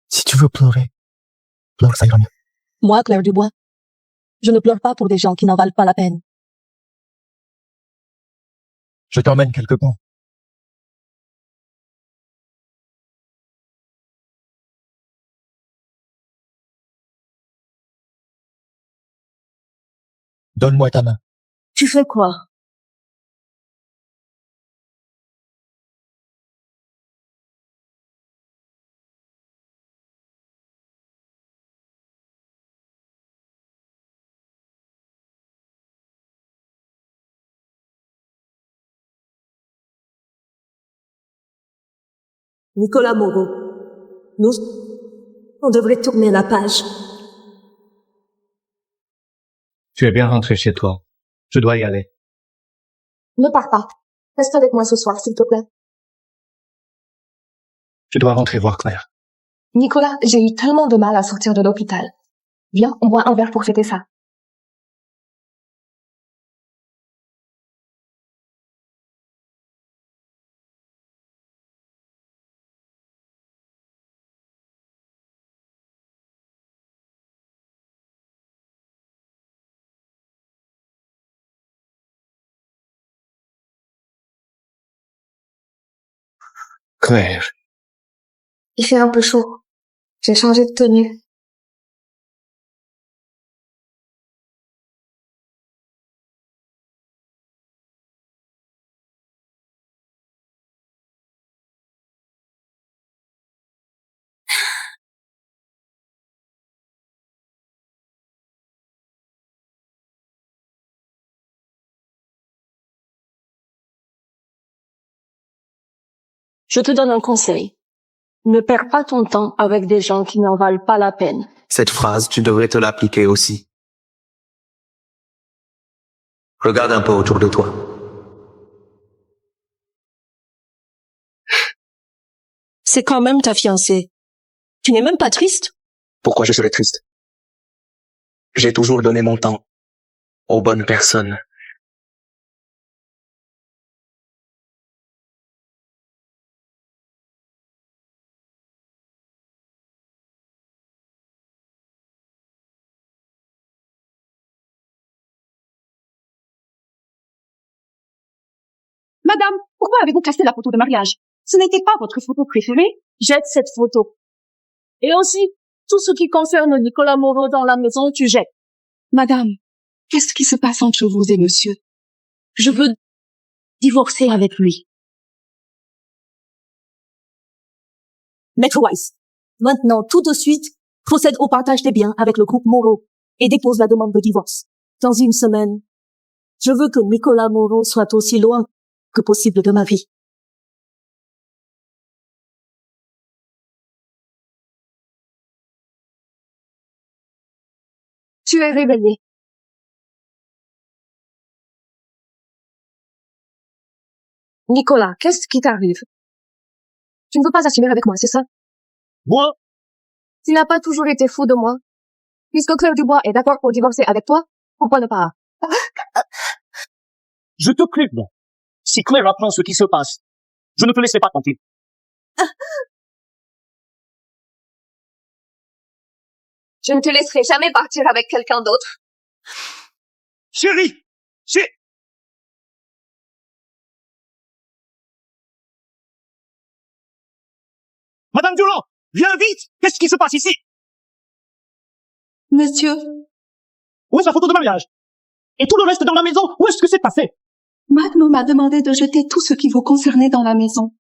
Si tu veux pleurer, pleure, ça ira mieux. Moi, Claire Dubois, je ne pleure pas pour des gens qui n'en valent pas la peine. Je t'emmène quelque part. Donne-moi ta main. Tu fais quoi? Nicolas Moreau, on devrait tourner la page. Tu es bien rentré chez toi. Je dois y aller. Ne pars pas. Reste avec moi ce soir, s'il te plaît. Je dois rentrer voir Claire. Nicolas, j'ai eu tellement de mal à sortir de l'hôpital. Viens, on boit un verre pour fêter ça. Claire. Il fait un peu chaud. J'ai changé de tenue. Je te donne un conseil. Ne perds pas ton temps avec des gens qui n'en valent pas la peine. Cette phrase, tu devrais te l'appliquer aussi. Regarde un peu autour de toi. C'est quand même ta fiancée. Tu n'es même pas triste? Pourquoi je serais triste? J'ai toujours donné mon temps aux bonnes personnes. Madame, pourquoi avez-vous cassé la photo de mariage? Ce n'était pas votre photo préférée? Jette cette photo. Et aussi, tout ce qui concerne Nicolas Moreau dans la maison, tu jettes. Madame, qu'est-ce qui se passe entre vous et monsieur? Je veux divorcer avec lui. Maître Weiss, maintenant, tout de suite, procède au partage des biens avec le groupe Moreau et dépose la demande de divorce. Dans une semaine, je veux que Nicolas Moreau soit aussi loin que possible de ma vie. Tu es réveillé. Nicolas, qu'est-ce qui t'arrive? Tu ne veux pas assumer avec moi, c'est ça? Moi, Tu n'as pas toujours été fou de moi. Puisque Claire Dubois est d'accord pour divorcer avec toi, pourquoi ne pas? Je te préviens. Si Claire apprend ce qui se passe, je ne te laisserai pas tranquille. Je ne te laisserai jamais partir avec quelqu'un d'autre. Chérie! Madame Durand, viens vite! Qu'est-ce qui se passe ici? Monsieur, Où est la photo de mariage? Et tout le reste dans la maison, où est-ce que c'est passé? Magno m'a demandé de jeter tout ce qui vous concernait dans la maison.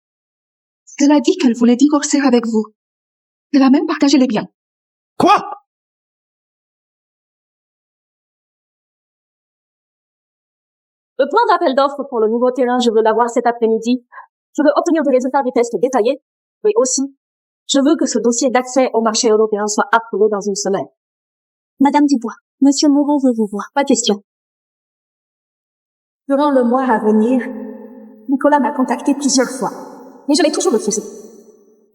Elle a dit qu'elle voulait divorcer avec vous. Elle a même partagé les biens. Quoi? Le plan d'appel d'offres pour le nouveau terrain, je veux l'avoir cet après-midi. Je veux obtenir des résultats des tests détaillés. Et aussi, je veux que ce dossier d'accès au marché européen soit approuvé dans une semaine. Madame Dubois, Monsieur Moreau veut vous voir. Pas question. Durant le mois à venir, Nicolas m'a contacté plusieurs fois, mais je l'ai toujours refusé.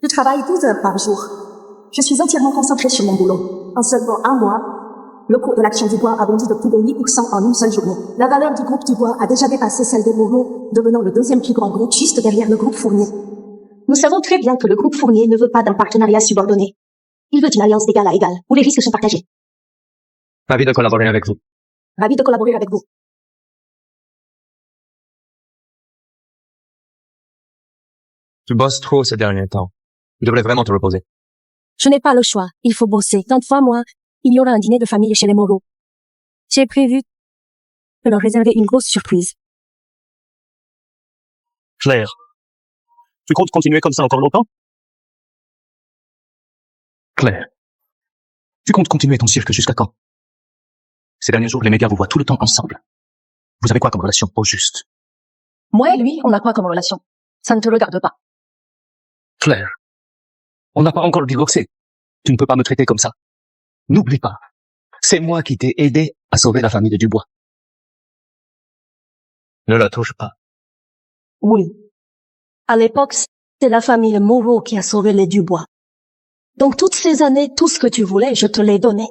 Je travaille 12 heures par jour. Je suis entièrement concentrée sur mon boulot. En seulement un mois, le cours de l'action Dubois a bondi de plus de 8% en une seule journée. La valeur du groupe Dubois a déjà dépassé celle des Moreau, devenant le deuxième plus grand groupe juste derrière le groupe Fournier. Nous savons très bien que le groupe Fournier ne veut pas d'un partenariat subordonné. Il veut une alliance d'égal à égal, où les risques sont partagés. Ravi de collaborer avec vous. Ravi de collaborer avec vous. Tu bosses trop ces derniers temps. Tu devrais vraiment te reposer. Je n'ai pas le choix. Il faut bosser. Tant de fois, moi, il y aura un dîner de famille chez les Moreau. J'ai prévu de leur réserver une grosse surprise. Claire, tu comptes continuer comme ça encore longtemps? Claire, tu comptes continuer ton cirque jusqu'à quand? Ces derniers jours, les médias vous voient tout le temps ensemble. Vous avez quoi comme relation au juste? Moi et lui, on a quoi comme relation? Ça ne te regarde pas. Claire, on n'a pas encore divorcé. Tu ne peux pas me traiter comme ça. N'oublie pas, c'est moi qui t'ai aidé à sauver la famille de Dubois. Ne la touche pas. Oui. À l'époque, c'est la famille Moreau qui a sauvé les Dubois. Donc toutes ces années, tout ce que tu voulais, je te l'ai donné.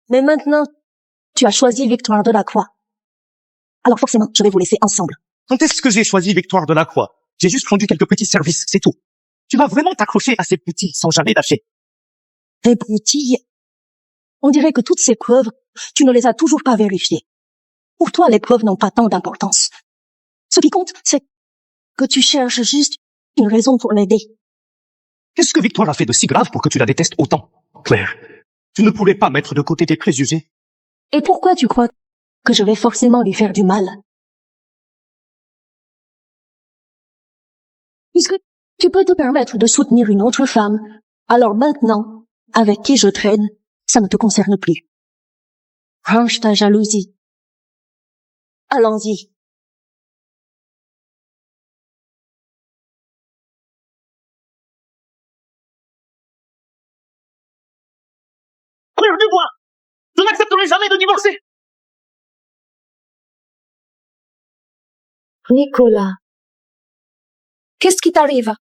Mais maintenant, tu as choisi Victoire de la Croix. Alors forcément, je vais vous laisser ensemble. Quand est-ce que j'ai choisi Victoire de la Croix? J'ai juste rendu quelques petits services, c'est tout. Tu vas vraiment t'accrocher à ces petits sans jamais lâcher. Et petit, on dirait que toutes ces preuves, tu ne les as toujours pas vérifiées. Pour toi, les preuves n'ont pas tant d'importance. Ce qui compte, c'est que tu cherches juste une raison pour l'aider. Qu'est-ce que Victoire a fait de si grave pour que tu la détestes autant? Claire, tu ne pourrais pas mettre de côté tes préjugés. Et pourquoi tu crois que je vais forcément lui faire du mal? Puisque tu peux te permettre de soutenir une autre femme, alors maintenant, avec qui je traîne, ça ne te concerne plus. Range ta jalousie. Allons-y. Claire Dubois, je n'accepterai jamais de divorcer. Nicolas. Qu'est-ce qui t'arrive?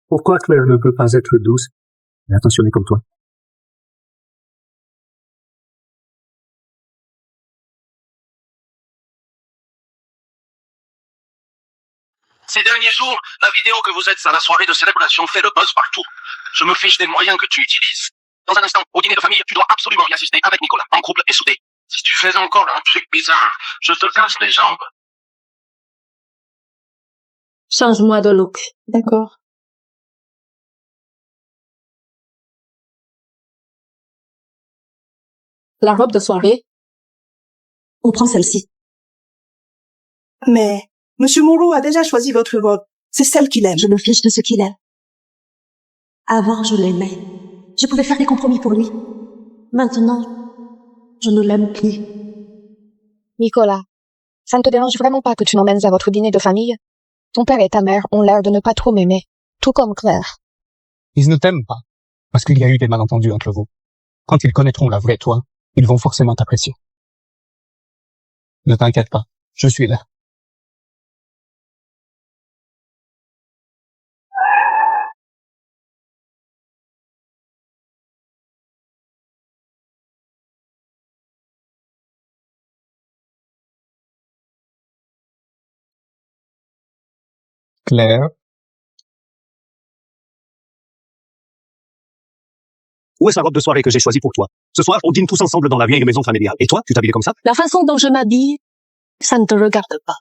Pourquoi Claire ne peut pas être douce et attentionnée comme toi? Ces derniers jours, la vidéo que vous êtes à la soirée de célébration fait le buzz partout. Je me fiche des moyens que tu utilises. Dans un instant, au dîner de famille, tu dois absolument y assister avec Nicolas, en couple et soudé. Si tu fais encore un truc bizarre, je te casse les jambes. Change-moi de look. D'accord. La robe de soirée? On prend celle-ci. Mais Monsieur Moreau a déjà choisi votre robe. C'est celle qu'il aime. Je me fiche de ce qu'il aime. Avant, je l'aimais. Je pouvais faire des compromis pour lui. Maintenant, je ne l'aime plus. Nicolas, ça ne te dérange vraiment pas que tu m'emmènes à votre dîner de famille? Ton père et ta mère ont l'air de ne pas trop m'aimer, tout comme Claire. Ils ne t'aiment pas, parce qu'il y a eu des malentendus entre vous. Quand ils connaîtront la vraie toi, ils vont forcément t'apprécier. Ne t'inquiète pas, je suis là. Claire. Où est-ce la robe de soirée que j'ai choisie pour toi? Ce soir, on dîne tous ensemble dans la vieille maison familiale. Et toi, tu t'habilles comme ça? La façon dont je m'habille, ça ne te regarde pas.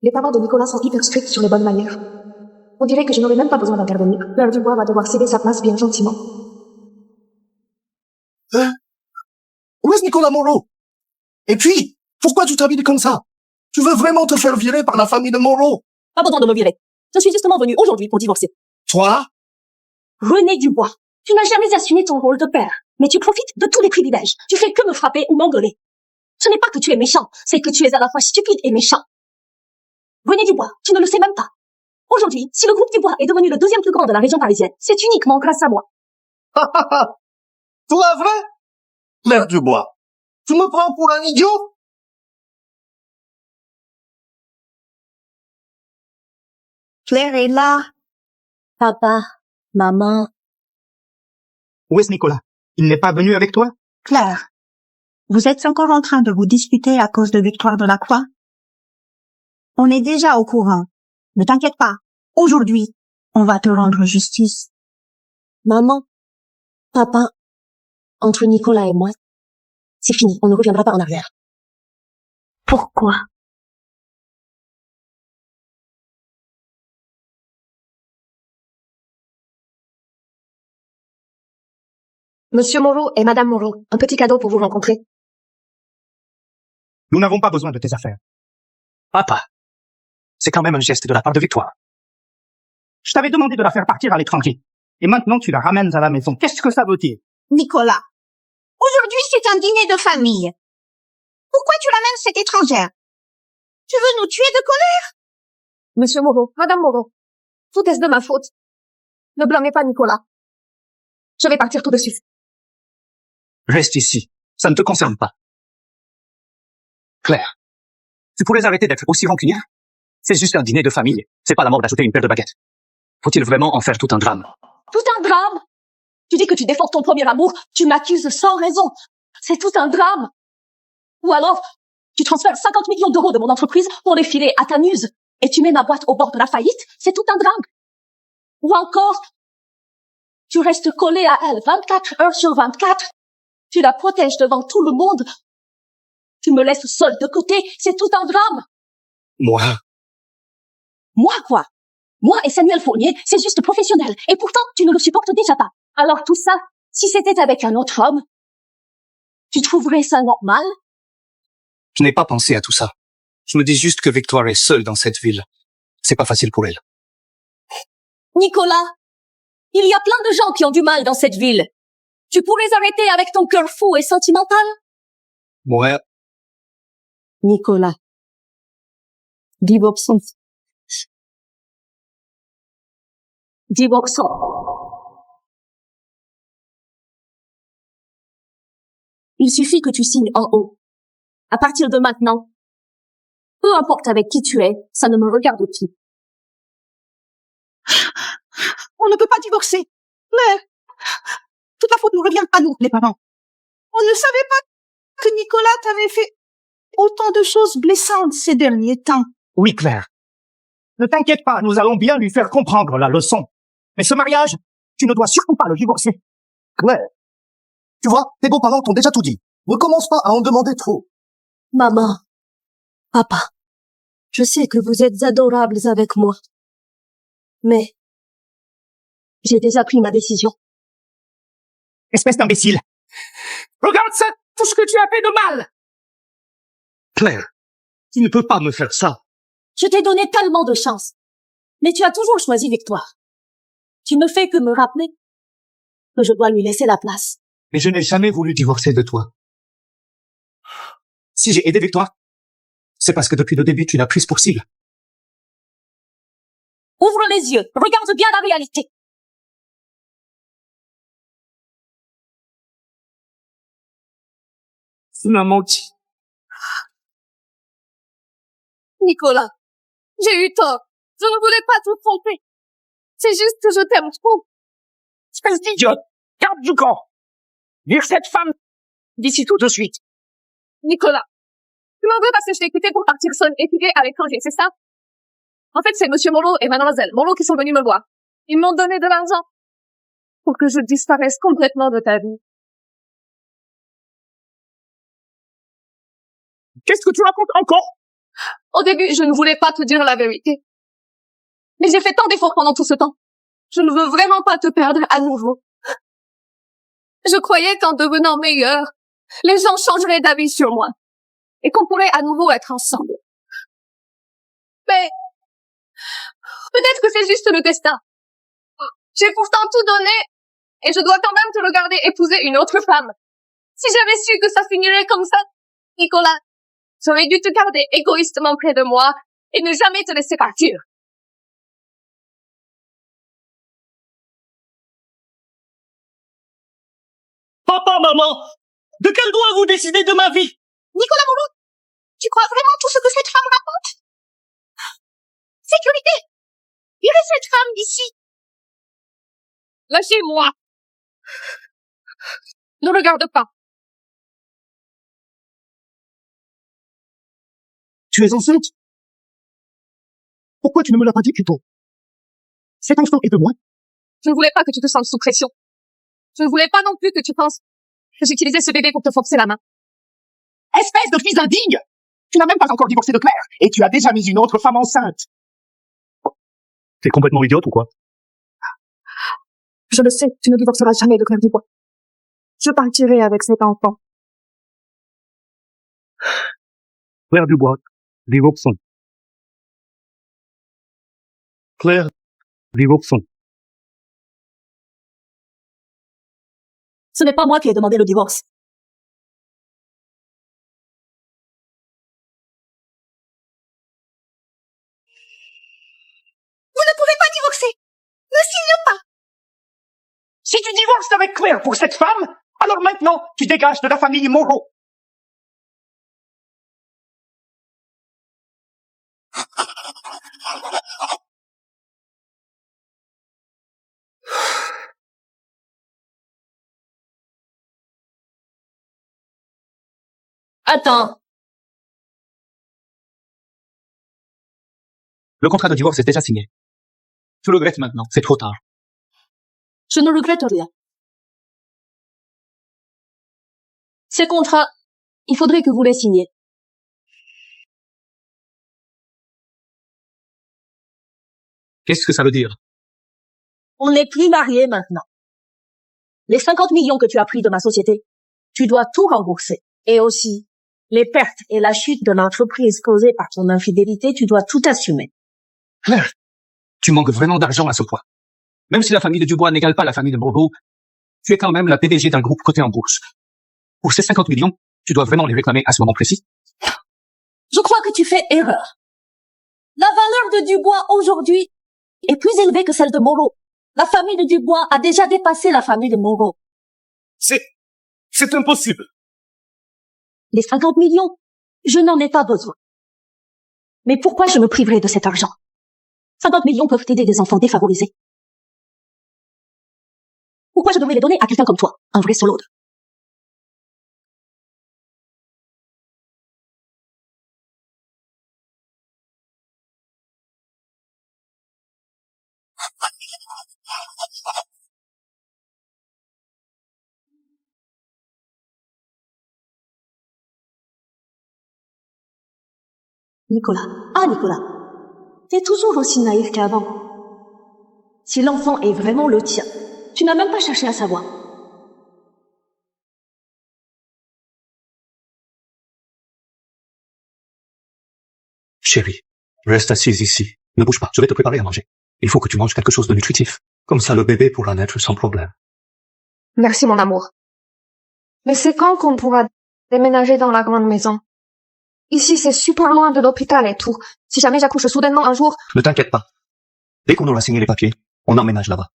Les parents de Nicolas sont hyper stricts sur les bonnes manières. On dirait que je n'aurais même pas besoin d'intervenir. Claire Dubois va devoir céder sa place bien gentiment. Hein? Où est Nicolas Moreau? Et puis, pourquoi tu t'habilles comme ça? Tu veux vraiment te faire virer par la famille de Moreau? Pas besoin de me virer. Je suis justement venue aujourd'hui pour divorcer. Toi? René Dubois, tu n'as jamais assumé ton rôle de père, mais tu profites de tous les privilèges. Tu fais que me frapper ou m'engueuler. Ce n'est pas que tu es méchant, c'est que tu es à la fois stupide et méchant. René Dubois, tu ne le sais même pas. Aujourd'hui, si le groupe Dubois est devenu le deuxième plus grand de la région parisienne, c'est uniquement grâce à moi. Toi, vrai? Claire Dubois, tu me prends pour un idiot? Claire est là. Papa, maman. Où est Nicolas? Il n'est pas venu avec toi? Claire, vous êtes encore en train de vous disputer à cause de Victoire de la Croix? On est déjà au courant. Ne t'inquiète pas. Aujourd'hui, on va te rendre justice. Maman, papa, entre Nicolas et moi, c'est fini, on ne reviendra pas en arrière. Pourquoi? Monsieur Moreau et Madame Moreau, un petit cadeau pour vous rencontrer. Nous n'avons pas besoin de tes affaires. Papa, c'est quand même un geste de la part de Victoire. Je t'avais demandé de la faire partir à l'étranger. Et maintenant, tu la ramènes à la maison. Qu'est-ce que ça veut dire? Nicolas, aujourd'hui c'est un dîner de famille. Pourquoi tu ramènes cette étrangère? Tu veux nous tuer de colère? Monsieur Moreau, Madame Moreau, tout est de ma faute. Ne blâmez pas Nicolas. Je vais partir tout de suite. Reste ici. Ça ne te concerne pas. Claire, tu pourrais arrêter d'être aussi rancunière? C'est juste un dîner de famille. C'est pas la mort d'ajouter une paire de baguettes. Faut-il vraiment en faire tout un drame? Tout un drame? Tu dis que tu défends ton premier amour, tu m'accuses sans raison. C'est tout un drame. Ou alors, tu transfères 50 millions d'euros de mon entreprise pour les filer à ta muse et tu mets ma boîte au bord de la faillite, c'est tout un drame. Ou encore, tu restes collé à elle 24 heures sur 24. Tu la protèges devant tout le monde. Tu me laisses seule de côté, c'est tout un drame. Moi? Moi quoi? Moi et Samuel Fournier, c'est juste professionnel. Et pourtant, tu ne le supportes déjà pas. Alors tout ça, si c'était avec un autre homme, tu trouverais ça normal? Je n'ai pas pensé à tout ça. Je me dis juste que Victoire est seule dans cette ville. C'est pas facile pour elle. Nicolas, il y a plein de gens qui ont du mal dans cette ville. Tu pourrais arrêter avec ton cœur fou et sentimental? Ouais. Nicolas, divorçons. Divorçons. Il suffit que tu signes en haut. À partir de maintenant, peu importe avec qui tu es, ça ne me regarde plus. On ne peut pas divorcer. Mais toute la faute ne revient à nous, les parents. On ne savait pas que Nicolas t'avait fait autant de choses blessantes ces derniers temps. Oui, Claire. Ne t'inquiète pas, nous allons bien lui faire comprendre la leçon. Mais ce mariage, tu ne dois surtout pas le divorcer. Claire, tu vois, tes beaux-parents t'ont déjà tout dit. Ne commence pas à en demander trop. Maman, papa, je sais que vous êtes adorables avec moi. Mais j'ai déjà pris ma décision. Espèce d'imbécile. Regarde ça, tout ce que tu as fait de mal. Claire, tu ne peux pas me faire ça. Je t'ai donné tellement de chance. Mais tu as toujours choisi Victoire. Tu ne fais que me rappeler que je dois lui laisser la place. Mais je n'ai jamais voulu divorcer de toi. Si j'ai aidé Victoire, c'est parce que depuis le début, tu l'as prise pour cible. Ouvre les yeux, regarde bien la réalité. Tu m'as menti. Nicolas, j'ai eu tort. Je ne voulais pas te tromper. C'est juste que je t'aime trop. Espèce d'idiote. Garde du camp. Vire cette femme d'ici tout de suite. Nicolas, Tu m'en veux parce que je t'ai quitté pour partir seule étudier à l'étranger, c'est ça? En fait, c'est Monsieur Moreau et Mademoiselle Moreau qui sont venus me voir. Ils m'ont donné de l'argent pour que je disparaisse complètement de ta vie. Qu'est-ce que tu racontes encore? Au début, je ne voulais pas te dire la vérité. Mais j'ai fait tant d'efforts pendant tout ce temps. Je ne veux vraiment pas te perdre à nouveau. Je croyais qu'en devenant meilleure, les gens changeraient d'avis sur moi. Et qu'on pourrait à nouveau être ensemble. Mais, peut-être que c'est juste le destin. J'ai pourtant tout donné, et je dois quand même te regarder épouser une autre femme. Si j'avais su que ça finirait comme ça, Nicolas, j'aurais dû te garder égoïstement près de moi et ne jamais te laisser partir. Papa, maman, de quel droit vous décidez de ma vie? Nicolas Moreau, tu crois vraiment tout ce que cette femme raconte? Sécurité! Virez cette femme d'ici! Lâchez-moi! Ne regarde pas. Tu es enceinte? Pourquoi tu ne me l'as pas dit plus tôt? Cet enfant est de moi. Je ne voulais pas que tu te sentes sous pression. Je ne voulais pas non plus que tu penses que j'utilisais ce bébé pour te forcer la main. Espèce de fils indigne! Tu n'as même pas encore divorcé de Claire, et tu as déjà mis une autre femme enceinte. T'es complètement idiote ou quoi? Je le sais, tu ne divorceras jamais de Claire Dubois. Je partirai avec cet enfant. Claire Dubois, divorçons. Claire, divorçons. Ce n'est pas moi qui ai demandé le divorce. Vous ne pouvez pas divorcer! Ne signe pas! Si tu divorces avec Claire pour cette femme, alors maintenant, tu dégages de la famille Moreau. Attends. Le contrat de divorce est déjà signé. Tu le regrettes maintenant, c'est trop tard. Je ne regrette rien. Ces contrats, il faudrait que vous les signiez. Qu'est-ce que ça veut dire? On n'est plus mariés maintenant. Les 50 millions que tu as pris de ma société, tu dois tout rembourser. Et aussi, les pertes et la chute de l'entreprise causée par ton infidélité, tu dois tout assumer. Claire, tu manques vraiment d'argent à ce point. Même si la famille de Dubois n'égale pas la famille de Moreau, tu es quand même la PDG d'un groupe coté en bourse. Pour ces 50 millions, tu dois vraiment les réclamer à ce moment précis. Je crois que tu fais erreur. La valeur de Dubois aujourd'hui est plus élevée que celle de Moreau. La famille de Dubois a déjà dépassé la famille de Moreau. C'est impossible. Les 50 millions, je n'en ai pas besoin. Mais pourquoi je me priverais de cet argent? 50 millions peuvent aider des enfants défavorisés. Pourquoi je devrais les donner à quelqu'un comme toi, un vrai solode? Nicolas. Ah, Nicolas. T'es toujours aussi naïf qu'avant. Si l'enfant est vraiment le tien, tu n'as même pas cherché à savoir. Chérie, reste assise ici. Ne bouge pas, je vais te préparer à manger. Il faut que tu manges quelque chose de nutritif. Comme ça, le bébé pourra naître sans problème. Merci, mon amour. Mais c'est quand qu'on pourra déménager dans la grande maison? Ici, c'est super loin de l'hôpital et tout. Si jamais j'accouche soudainement un jour... Ne t'inquiète pas. Dès qu'on aura signé les papiers, on emménage là-bas.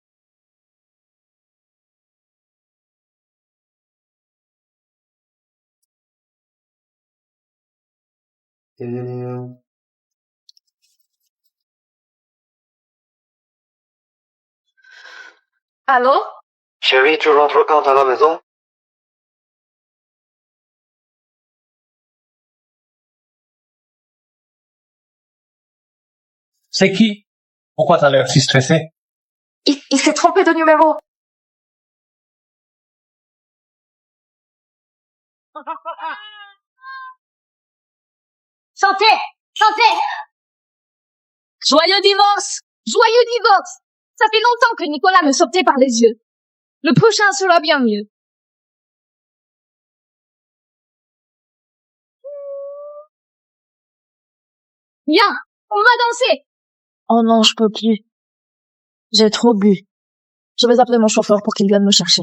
Allô? Chérie, tu rentres quand à la maison? C'est qui? Pourquoi t'as l'air si stressé? Il s'est trompé de numéro. Santé! Santé! Joyeux divorce! Joyeux divorce! Ça fait longtemps que Nicolas me sautait par les yeux. Le prochain sera bien mieux. Viens, on va danser! Oh non, je peux plus. J'ai trop bu. Je vais appeler mon chauffeur pour qu'il vienne me chercher.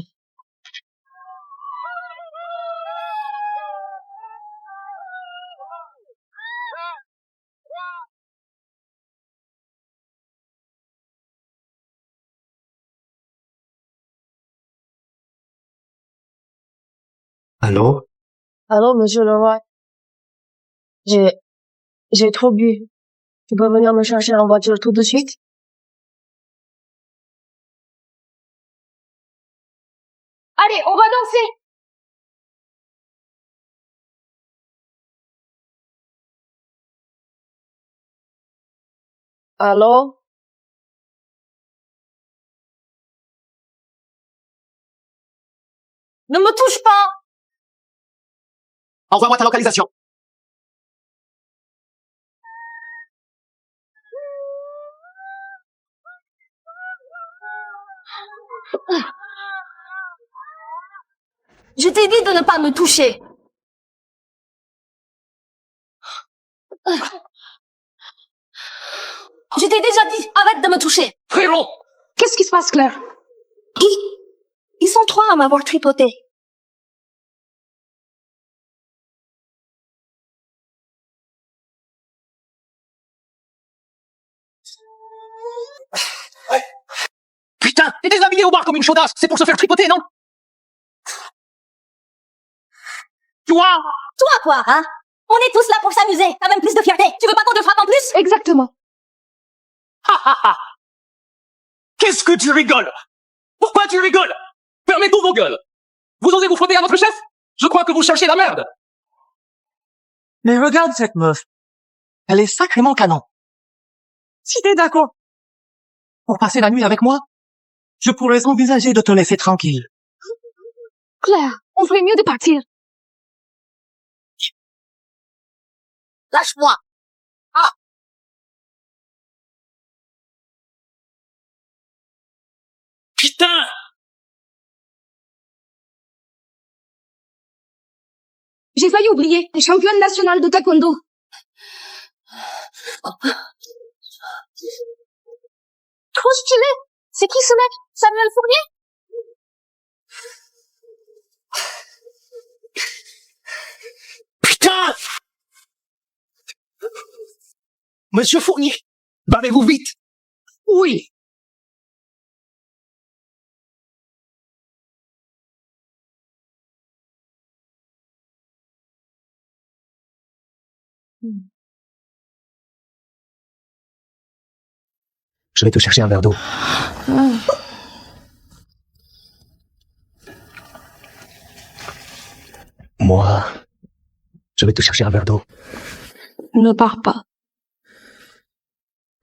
Allô? Allô, monsieur Leroy. J'ai trop bu. Tu peux venir me chercher en voiture tout de suite? Allez, on va danser! Allô? Ne me touche pas! Envoie-moi ta localisation. Je t'ai dit de ne pas me toucher. Je t'ai déjà dit, arrête de me toucher. Frérot! Qu'est-ce qui se passe, Claire? Ils sont trois à m'avoir tripoté. Putain, t'es déshabillé au bar comme une chaudasse. C'est pour se faire tripoter, non? Toi! Toi, quoi, hein? On est tous là pour s'amuser. T'as même plus de fierté. Tu veux pas qu'on te frappe en plus? Exactement. Ha ha ha! Qu'est-ce que tu rigoles? Pourquoi tu rigoles? Fermez tous vos gueules! Vous osez vous frotter à notre chef? Je crois que vous cherchez la merde. Mais regarde cette meuf. Elle est sacrément canon. Si t'es d'accord pour passer la nuit avec moi, je pourrais envisager de te laisser tranquille. Claire, on ferait mieux de partir. Lâche-moi! Ah! Putain! J'ai failli oublier. T'es championne nationale de taekwondo. Trop stylé. C'est qui ce mec? Samuel Fournier? Putain! Monsieur Fournier, barrez-vous vite! Oui! Je vais te chercher un verre d'eau. Moi, je vais te chercher un verre d'eau. Ne pars pas.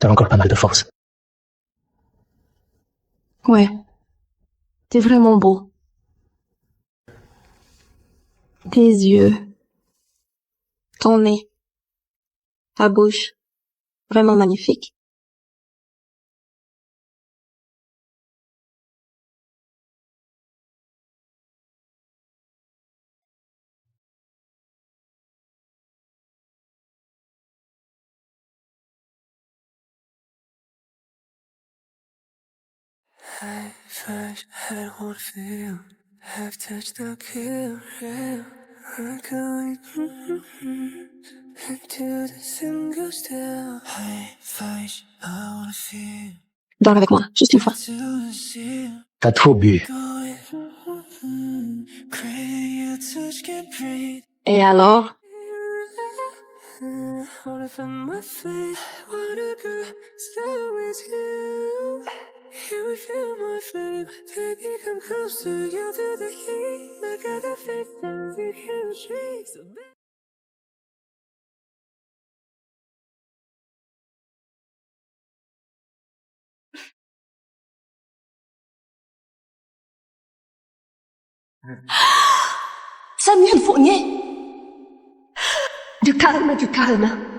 T'as encore pas mal de force. Ouais. T'es vraiment beau. Tes yeux. Ton nez. Ta bouche. Vraiment magnifique. I've feel, have touched the kill, I'm going into the single still. I wanna feel. Dors avec moi, juste une fois. T'as trop bu. Et alors? Wanna find my fate, wanna go stay with you. You will feel my flame, baby, come closer, you feel the heat. Look at the face of the chemistry. Samuel Fournier. Du calme, du calme.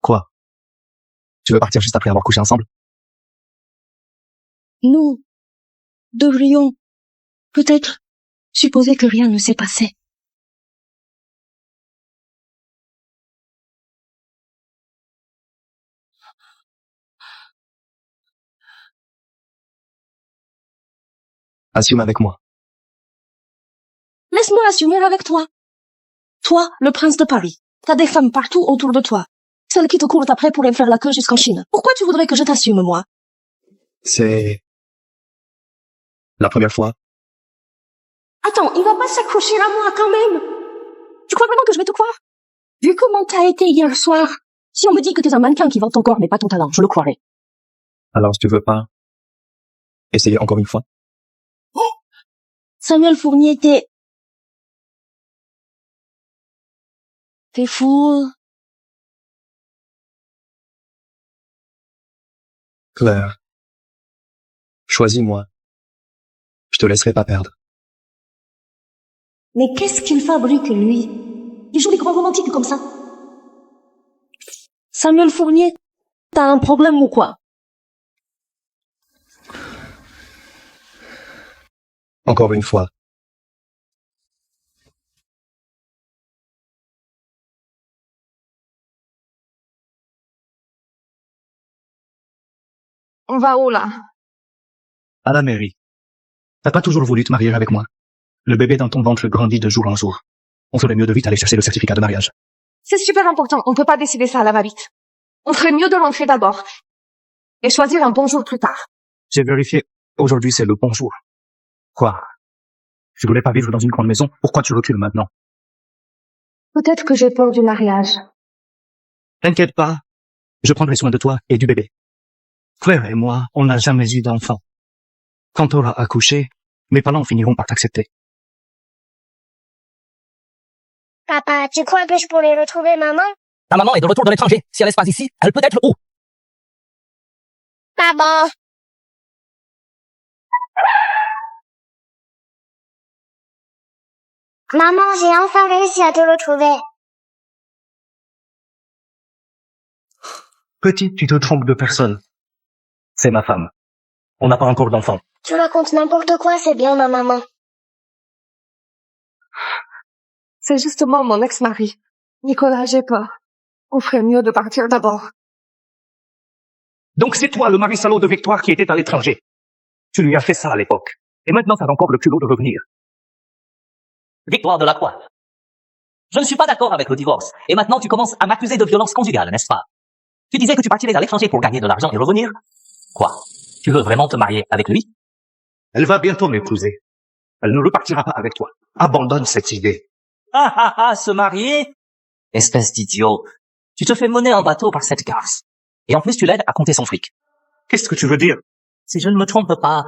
Quoi? Tu veux partir juste après avoir couché ensemble? Nous devrions peut-être supposer que rien ne s'est passé. Assume avec moi. Laisse-moi assumer avec toi. Toi, le prince de Paris. T'as des femmes partout autour de toi. Celles qui te courent après pour aller faire la queue jusqu'en Chine. Pourquoi tu voudrais que je t'assume, moi? C'est la première fois. Attends, il va pas s'accrocher à moi quand même. Tu crois vraiment que je vais te croire? Vu comment t'as été hier soir, si on me dit que t'es un mannequin qui vend ton corps mais pas ton talent, je le croirais. Alors si tu veux pas essayer encore une fois? Samuel Fournier, t'es fou. Claire. Choisis-moi. Je te laisserai pas perdre. Mais qu'est-ce qu'il fabrique, lui? Il joue les grands romantiques comme ça. Samuel Fournier, t'as un problème ou quoi? Encore une fois. On va où, là? À la mairie. T'as pas toujours voulu te marier avec moi. Le bébé dans ton ventre grandit de jour en jour. On ferait mieux de vite aller chercher le certificat de mariage. C'est super important. On peut pas décider ça à la va-vite. On ferait mieux de rentrer d'abord. Et choisir un bon jour plus tard. J'ai vérifié. Aujourd'hui, c'est le bon jour. Quoi? Je voulais pas vivre dans une grande maison. Pourquoi tu recules maintenant? Peut-être que j'ai peur du mariage. T'inquiète pas. Je prendrai soin de toi et du bébé. Claire et moi, on n'a jamais eu d'enfant. Quand t'auras accouché, mes parents finiront par t'accepter. Papa, tu crois que je pourrais retrouver maman? Ta maman est de retour de l'étranger. Si elle se passe ici, elle peut être où? Maman! Maman, j'ai enfin réussi à te retrouver. Petite, tu te trompes de personne. C'est ma femme. On n'a pas encore d'enfant. Tu racontes n'importe quoi, c'est bien ma maman. C'est justement mon ex-mari. Nicolas, j'ai peur. On ferait mieux de partir d'abord. Donc c'est toi, le mari salaud de Victoire, qui était à l'étranger. Tu lui as fait ça à l'époque. Et maintenant, t'as encore le culot de revenir. Victoire de la Croix. Je ne suis pas d'accord avec le divorce. Et maintenant, tu commences à m'accuser de violence conjugale, n'est-ce pas? Tu disais que tu partirais à l'étranger pour gagner de l'argent et revenir. Quoi? Tu veux vraiment te marier avec lui? Elle va bientôt m'épouser. Elle ne repartira pas avec toi. Abandonne cette idée. Se marier? Espèce d'idiot. Tu te fais mener en bateau par cette garce. Et en plus, tu l'aides à compter son fric. Qu'est-ce que tu veux dire? Si je ne me trompe pas,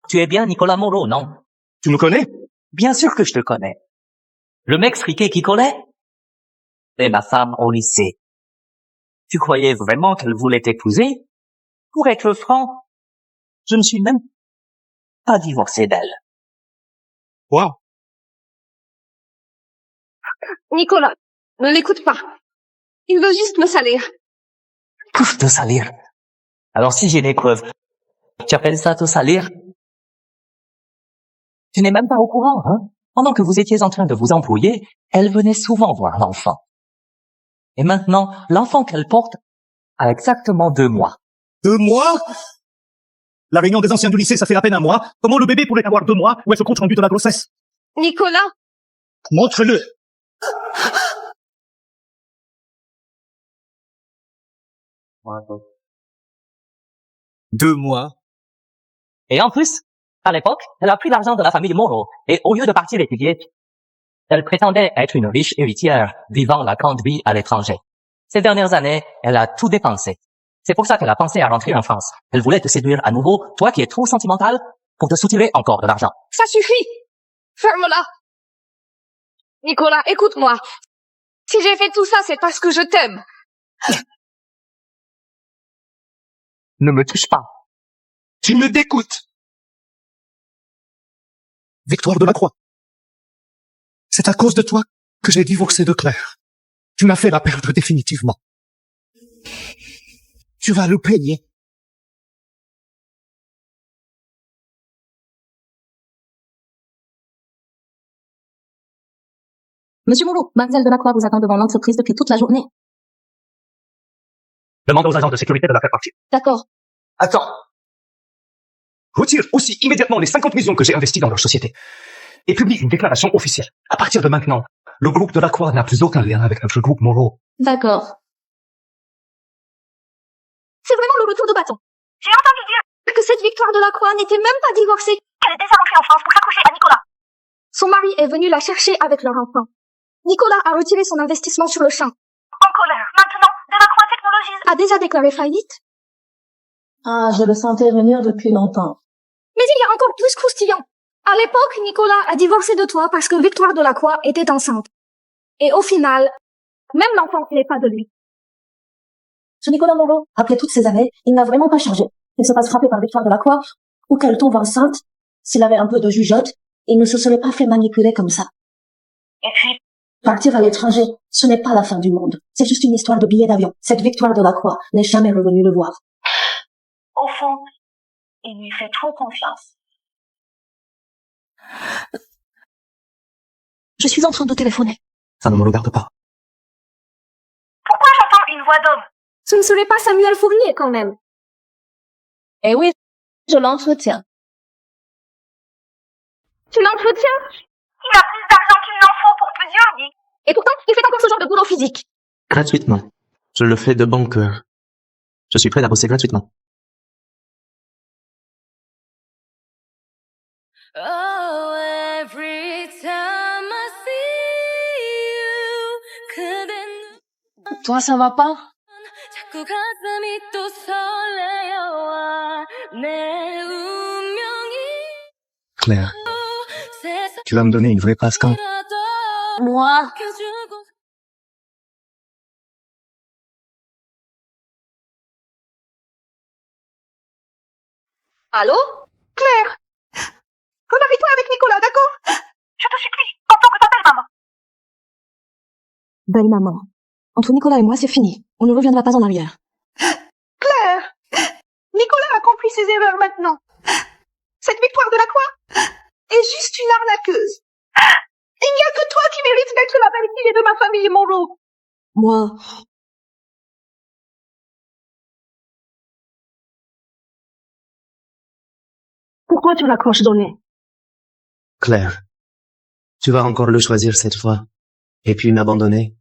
tu es bien Nicolas Moreau, non? Tu me connais? Bien sûr que je te connais. Le mec friqué qui collait? C'est ma femme au lycée. Tu croyais vraiment qu'elle voulait t'épouser? Pour être franc, je ne suis même pas divorcé d'elle. Wow. Nicolas, ne l'écoute pas. Il veut juste me salir. Pouf, te salir. Alors si j'ai des preuves, tu appelles ça te salir? Tu n'es même pas au courant, hein? Pendant que vous étiez en train de vous embrouiller, elle venait souvent voir l'enfant. Et maintenant, l'enfant qu'elle porte a exactement 2 mois. 2 mois? La réunion des anciens du lycée, ça fait à peine 1 mois. Comment le bébé pourrait avoir 2 mois? Où est ce compte rendu de la grossesse? Nicolas! Montre-le! Deux mois. Et en plus, à l'époque, elle a pris l'argent de la famille Moreau, et au lieu de partir étudier, elle prétendait être une riche héritière, vivant la grande vie à l'étranger. Ces dernières années, elle a tout dépensé. C'est pour ça qu'elle a pensé à rentrer en France. Elle voulait te séduire à nouveau, toi qui es trop sentimental, pour te soutirer encore de l'argent. Ça suffit. Ferme-la. Nicolas, écoute-moi. Si j'ai fait tout ça, c'est parce que je t'aime. Ne me touche pas. Tu me dégoûtes. Victoire de la Croix. C'est à cause de toi que j'ai divorcé de Claire. Tu m'as fait la perdre définitivement. Tu vas le payer. Monsieur Moreau, Mademoiselle Delacroix vous attend devant l'entreprise depuis toute la journée. Demande aux agents de sécurité de la faire partir. D'accord. Attends. Retire aussi immédiatement les 50 millions que j'ai investis dans leur société. Et publie une déclaration officielle. À partir de maintenant, le groupe de la Croix n'a plus aucun lien avec notre groupe Moreau. D'accord. C'est vraiment le retour de bâton. J'ai entendu dire Que cette Victoire de la Croix n'était même pas divorcée. qu'elle est déjà rentrée en France pour s'accoucher à Nicolas. Son mari est venu la chercher avec leur enfant. Nicolas a retiré son investissement sur le champ. En colère. Maintenant, Delacroix Technologies A déjà déclaré faillite. Ah, je le sentais venir depuis longtemps. Mais il y a encore plus croustillant. À l'époque, Nicolas a divorcé de toi parce que Victoire de la Croix était enceinte. Et au final, même l'enfant n'est pas de lui. Ce Nicolas Moreau, après toutes ces années, il n'a vraiment pas changé. Il se passe frappé par Victoire de la Croix, ou qu'elle tombe enceinte. S'il avait un peu de jugeote, il ne se serait pas fait manipuler comme ça. Et puis, Partir à l'étranger, ce n'est pas la fin du monde. C'est juste une histoire de billet d'avion. Cette Victoire de la Croix n'est jamais revenue le voir. au fond, il lui fait trop confiance. Je suis en train de téléphoner. Ça ne me regarde pas. Pourquoi j'entends une voix d'homme? Ce ne serait pas Samuel Fournier quand même. Eh oui, je l'entretiens. Tu l'entretiens? Il a plus d'argent qu'il n'en faut pour plusieurs vies. Et pourtant, il fait encore ce genre de boulot physique. Gratuitement. Je le fais de bon cœur. Je suis prêt à bosser gratuitement. Oh, every time I see you, Toi, ça va pas? 자꾸 가슴이 또 설레어와 내 운명이 Claire, tu vas me donner une vraie passe quand? Moi? 켜주고 Allô? Claire? Remarie-toi avec Nicolas, d'accord? Je te supplie, entends que t'appelles maman. Belle maman. Entre Nicolas et moi, c'est fini. On ne reviendra pas en arrière. Claire? Nicolas a compris ses erreurs maintenant. Cette Victoire de la Croix est juste une arnaqueuse. Il n'y a que toi qui mérites d'être la belle-fille de ma famille Moreau. Moi, Pourquoi tu raccroches donné? Claire, tu vas encore le choisir cette fois. Et puis m'abandonner.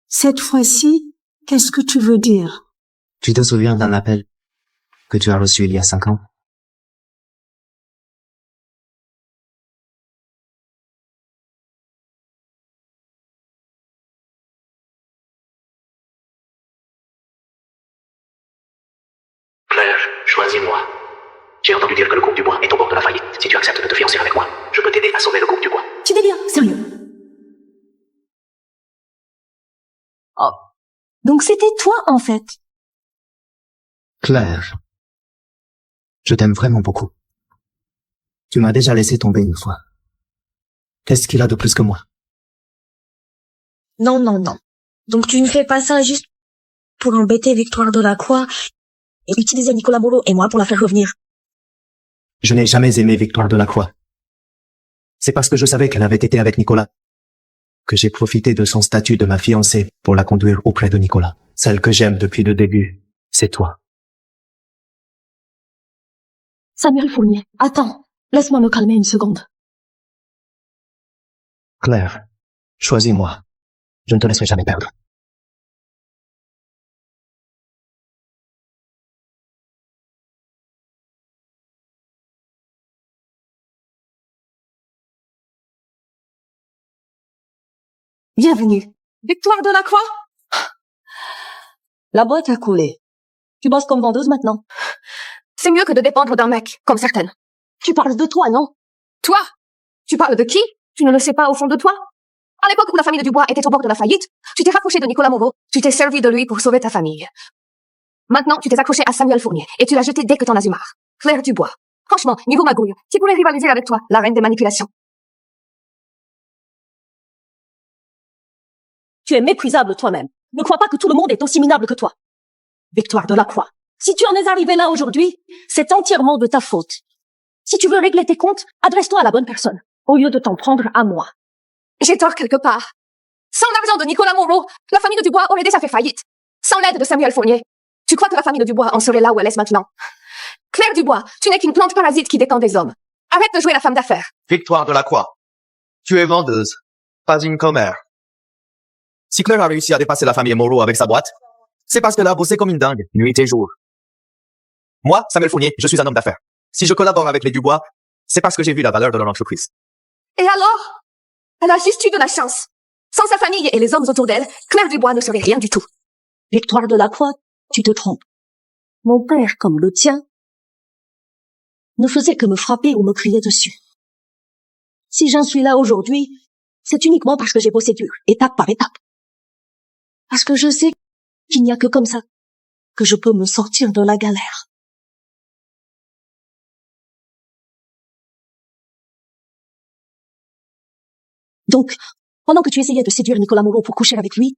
Cette fois-ci, qu'est-ce que tu veux dire? Tu te souviens d'un appel que tu as reçu il y a 5 ans? Claire, choisis-moi. J'ai entendu dire que le groupe Dubois est au bord de la faillite. Si tu acceptes de te fiancer avec moi, je peux t'aider à sauver le groupe Dubois. tu délires, sérieux. Oh. Donc c'était toi, en fait. Claire, je t'aime vraiment beaucoup. Tu m'as déjà laissé tomber une fois. Qu'est-ce qu'il a de plus que moi? Non, non, non. Donc tu ne fais pas ça juste pour embêter Victoire de la Croix et utiliser Nicolas Moreau et moi pour la faire revenir. Je n'ai jamais aimé Victoire de la Croix. C'est parce que je savais qu'elle avait été avec Nicolas que j'ai profité de son statut de ma fiancée pour la conduire auprès de Nicolas. Celle que j'aime depuis le début, c'est toi. Samuel Fournier, attends. Laisse-moi me calmer une seconde. Claire, choisis-moi. Je ne te laisserai jamais perdre. Bienvenue. Victoire de la Croix? La boîte a coulé. Tu bosses comme vendeuse maintenant. C'est mieux que de dépendre d'un mec, comme certaines. Tu parles de toi, non? Toi? Tu parles de qui? Tu ne le sais pas au fond de toi? À l'époque où la famille de Dubois était au bord de la faillite, tu t'es rapproché de Nicolas Moreau, tu t'es servi de lui pour sauver ta famille. Maintenant, tu t'es accroché à Samuel Fournier, et tu l'as jeté dès que t'en as eu marre. Claire Dubois. Franchement, niveau magouille, qui pourrait rivaliser avec toi, la reine des manipulations? Tu es méprisable toi-même. Ne crois pas que tout le monde est aussi minable que toi. Victoire Delacroix. Si tu en es arrivé là aujourd'hui, c'est entièrement de ta faute. Si tu veux régler tes comptes, adresse-toi à la bonne personne, au lieu de t'en prendre à moi. J'ai tort quelque part. Sans l'argent de Nicolas Moreau, la famille de Dubois aurait déjà fait faillite. Sans l'aide de Samuel Fournier, tu crois que la famille de Dubois en serait là où elle est maintenant? Claire Dubois, tu n'es qu'une plante parasite qui dépend des hommes. Arrête de jouer la femme d'affaires. Victoire Delacroix. Tu es vendeuse, pas une commère. Si Claire a réussi à dépasser la famille Moreau avec sa boîte, c'est parce qu'elle a bossé comme une dingue, nuit et jour. Moi, Samuel Fournier, je suis un homme d'affaires. Si je collabore avec les Dubois, c'est parce que j'ai vu la valeur de leur entreprise. Et alors? Elle a juste eu de la chance. Sans sa famille et les hommes autour d'elle, Claire Dubois ne serait rien du tout. Victoire Delacroix, tu te trompes. Mon père, comme le tien, ne faisait que me frapper ou me crier dessus. Si j'en suis là aujourd'hui, c'est uniquement parce que j'ai bossé dur, étape par étape. Parce que je sais qu'il n'y a que comme ça que je peux me sortir de la galère. Donc, pendant que tu essayais de séduire Nicolas Moreau pour coucher avec lui,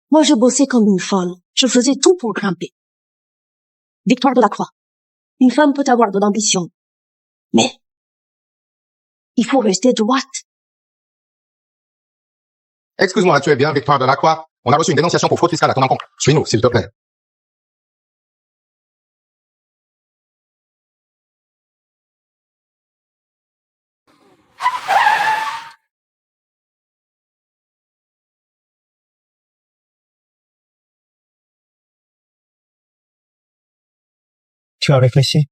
moi je bossais comme une folle. Je faisais tout pour grimper. Victoire Delacroix. Une femme peut avoir de l'ambition, mais il faut rester droite. Excuse-moi, tu es bien Victoire Delacroix? On a reçu une dénonciation pour fraude fiscale à ton encontre. Suis-nous, s'il te plaît. Tu as réfléchi?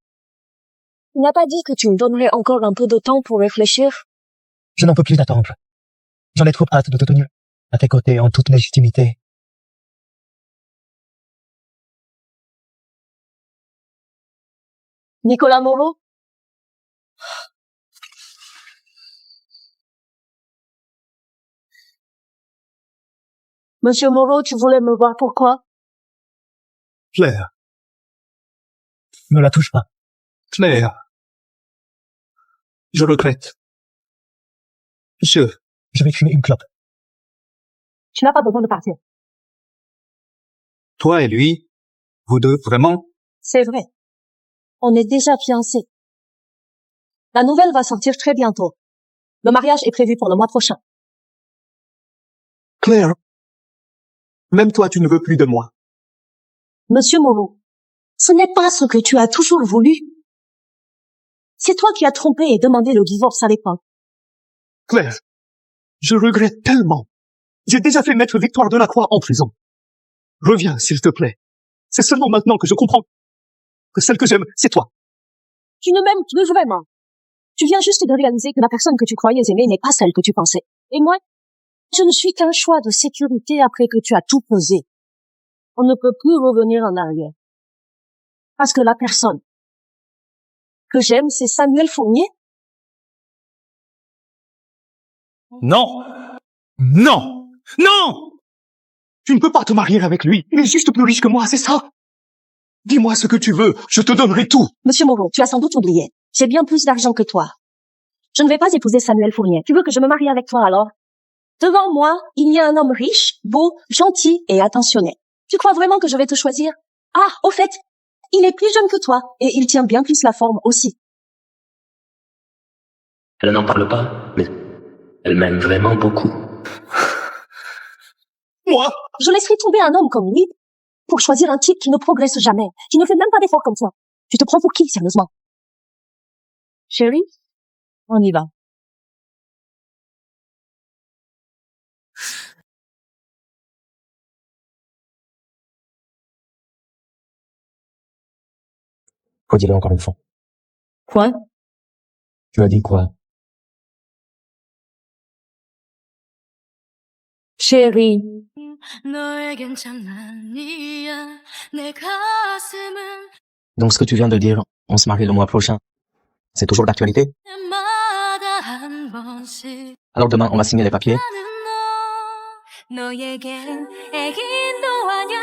Il n'a pas dit que tu me donnerais encore un peu de temps pour réfléchir. Je n'en peux plus d'attendre. J'en ai trop hâte de te tenir à tes côtés en toute légitimité. Nicolas Moreau? Monsieur Moreau, tu voulais me voir pourquoi? Claire. Ne la touche pas. Claire. Je regrette. Je vais fumer une clope. Tu n'as pas besoin de partir. Toi et lui, vous deux, vraiment? C'est vrai. On est déjà fiancés. La nouvelle va sortir très bientôt. Le mariage est prévu pour le mois prochain. Claire. Même toi, tu ne veux plus de moi. Monsieur Moreau, ce n'est pas ce que tu as toujours voulu. C'est toi qui as trompé et demandé le divorce à l'époque. Claire, je regrette tellement. J'ai déjà fait mettre Victoire Delacroix en prison. Reviens, s'il te plaît. C'est seulement maintenant que je comprends que celle que j'aime, c'est toi. Tu ne m'aimes plus vraiment. Tu viens juste de réaliser que la personne que tu croyais aimer n'est pas celle que tu pensais. Et moi, je ne suis qu'un choix de sécurité après que tu as tout pesé. On ne peut plus revenir en arrière. Parce que la personne que j'aime, c'est Samuel Fournier. Non. Non. Non. Tu ne peux pas te marier avec lui. Il est juste plus riche que moi, c'est ça. Dis-moi ce que tu veux, je te donnerai tout. Monsieur Moreau, tu as sans doute oublié. J'ai bien plus d'argent que toi. Je ne vais pas épouser Samuel Fournier. Tu veux que je me marie avec toi alors? Devant moi, il y a un homme riche, beau, gentil et attentionné. Tu crois vraiment que je vais te choisir? Ah, au fait, il est plus jeune que toi et il tient bien plus la forme aussi. Elle n'en parle pas, mais elle m'aime vraiment beaucoup. Moi? Je laisserai tomber un homme comme lui pour choisir un type qui ne progresse jamais, qui ne fait même pas d'efforts comme toi. Tu te prends pour qui, sérieusement? Chérie, on y va. Redis-le encore une fois. Quoi? Tu as dit quoi? Chérie. Donc ce que tu viens de dire, On se marie le mois prochain. C'est toujours d'actualité. Alors demain, on va signer les papiers. 너에겐 애긴도 아냐.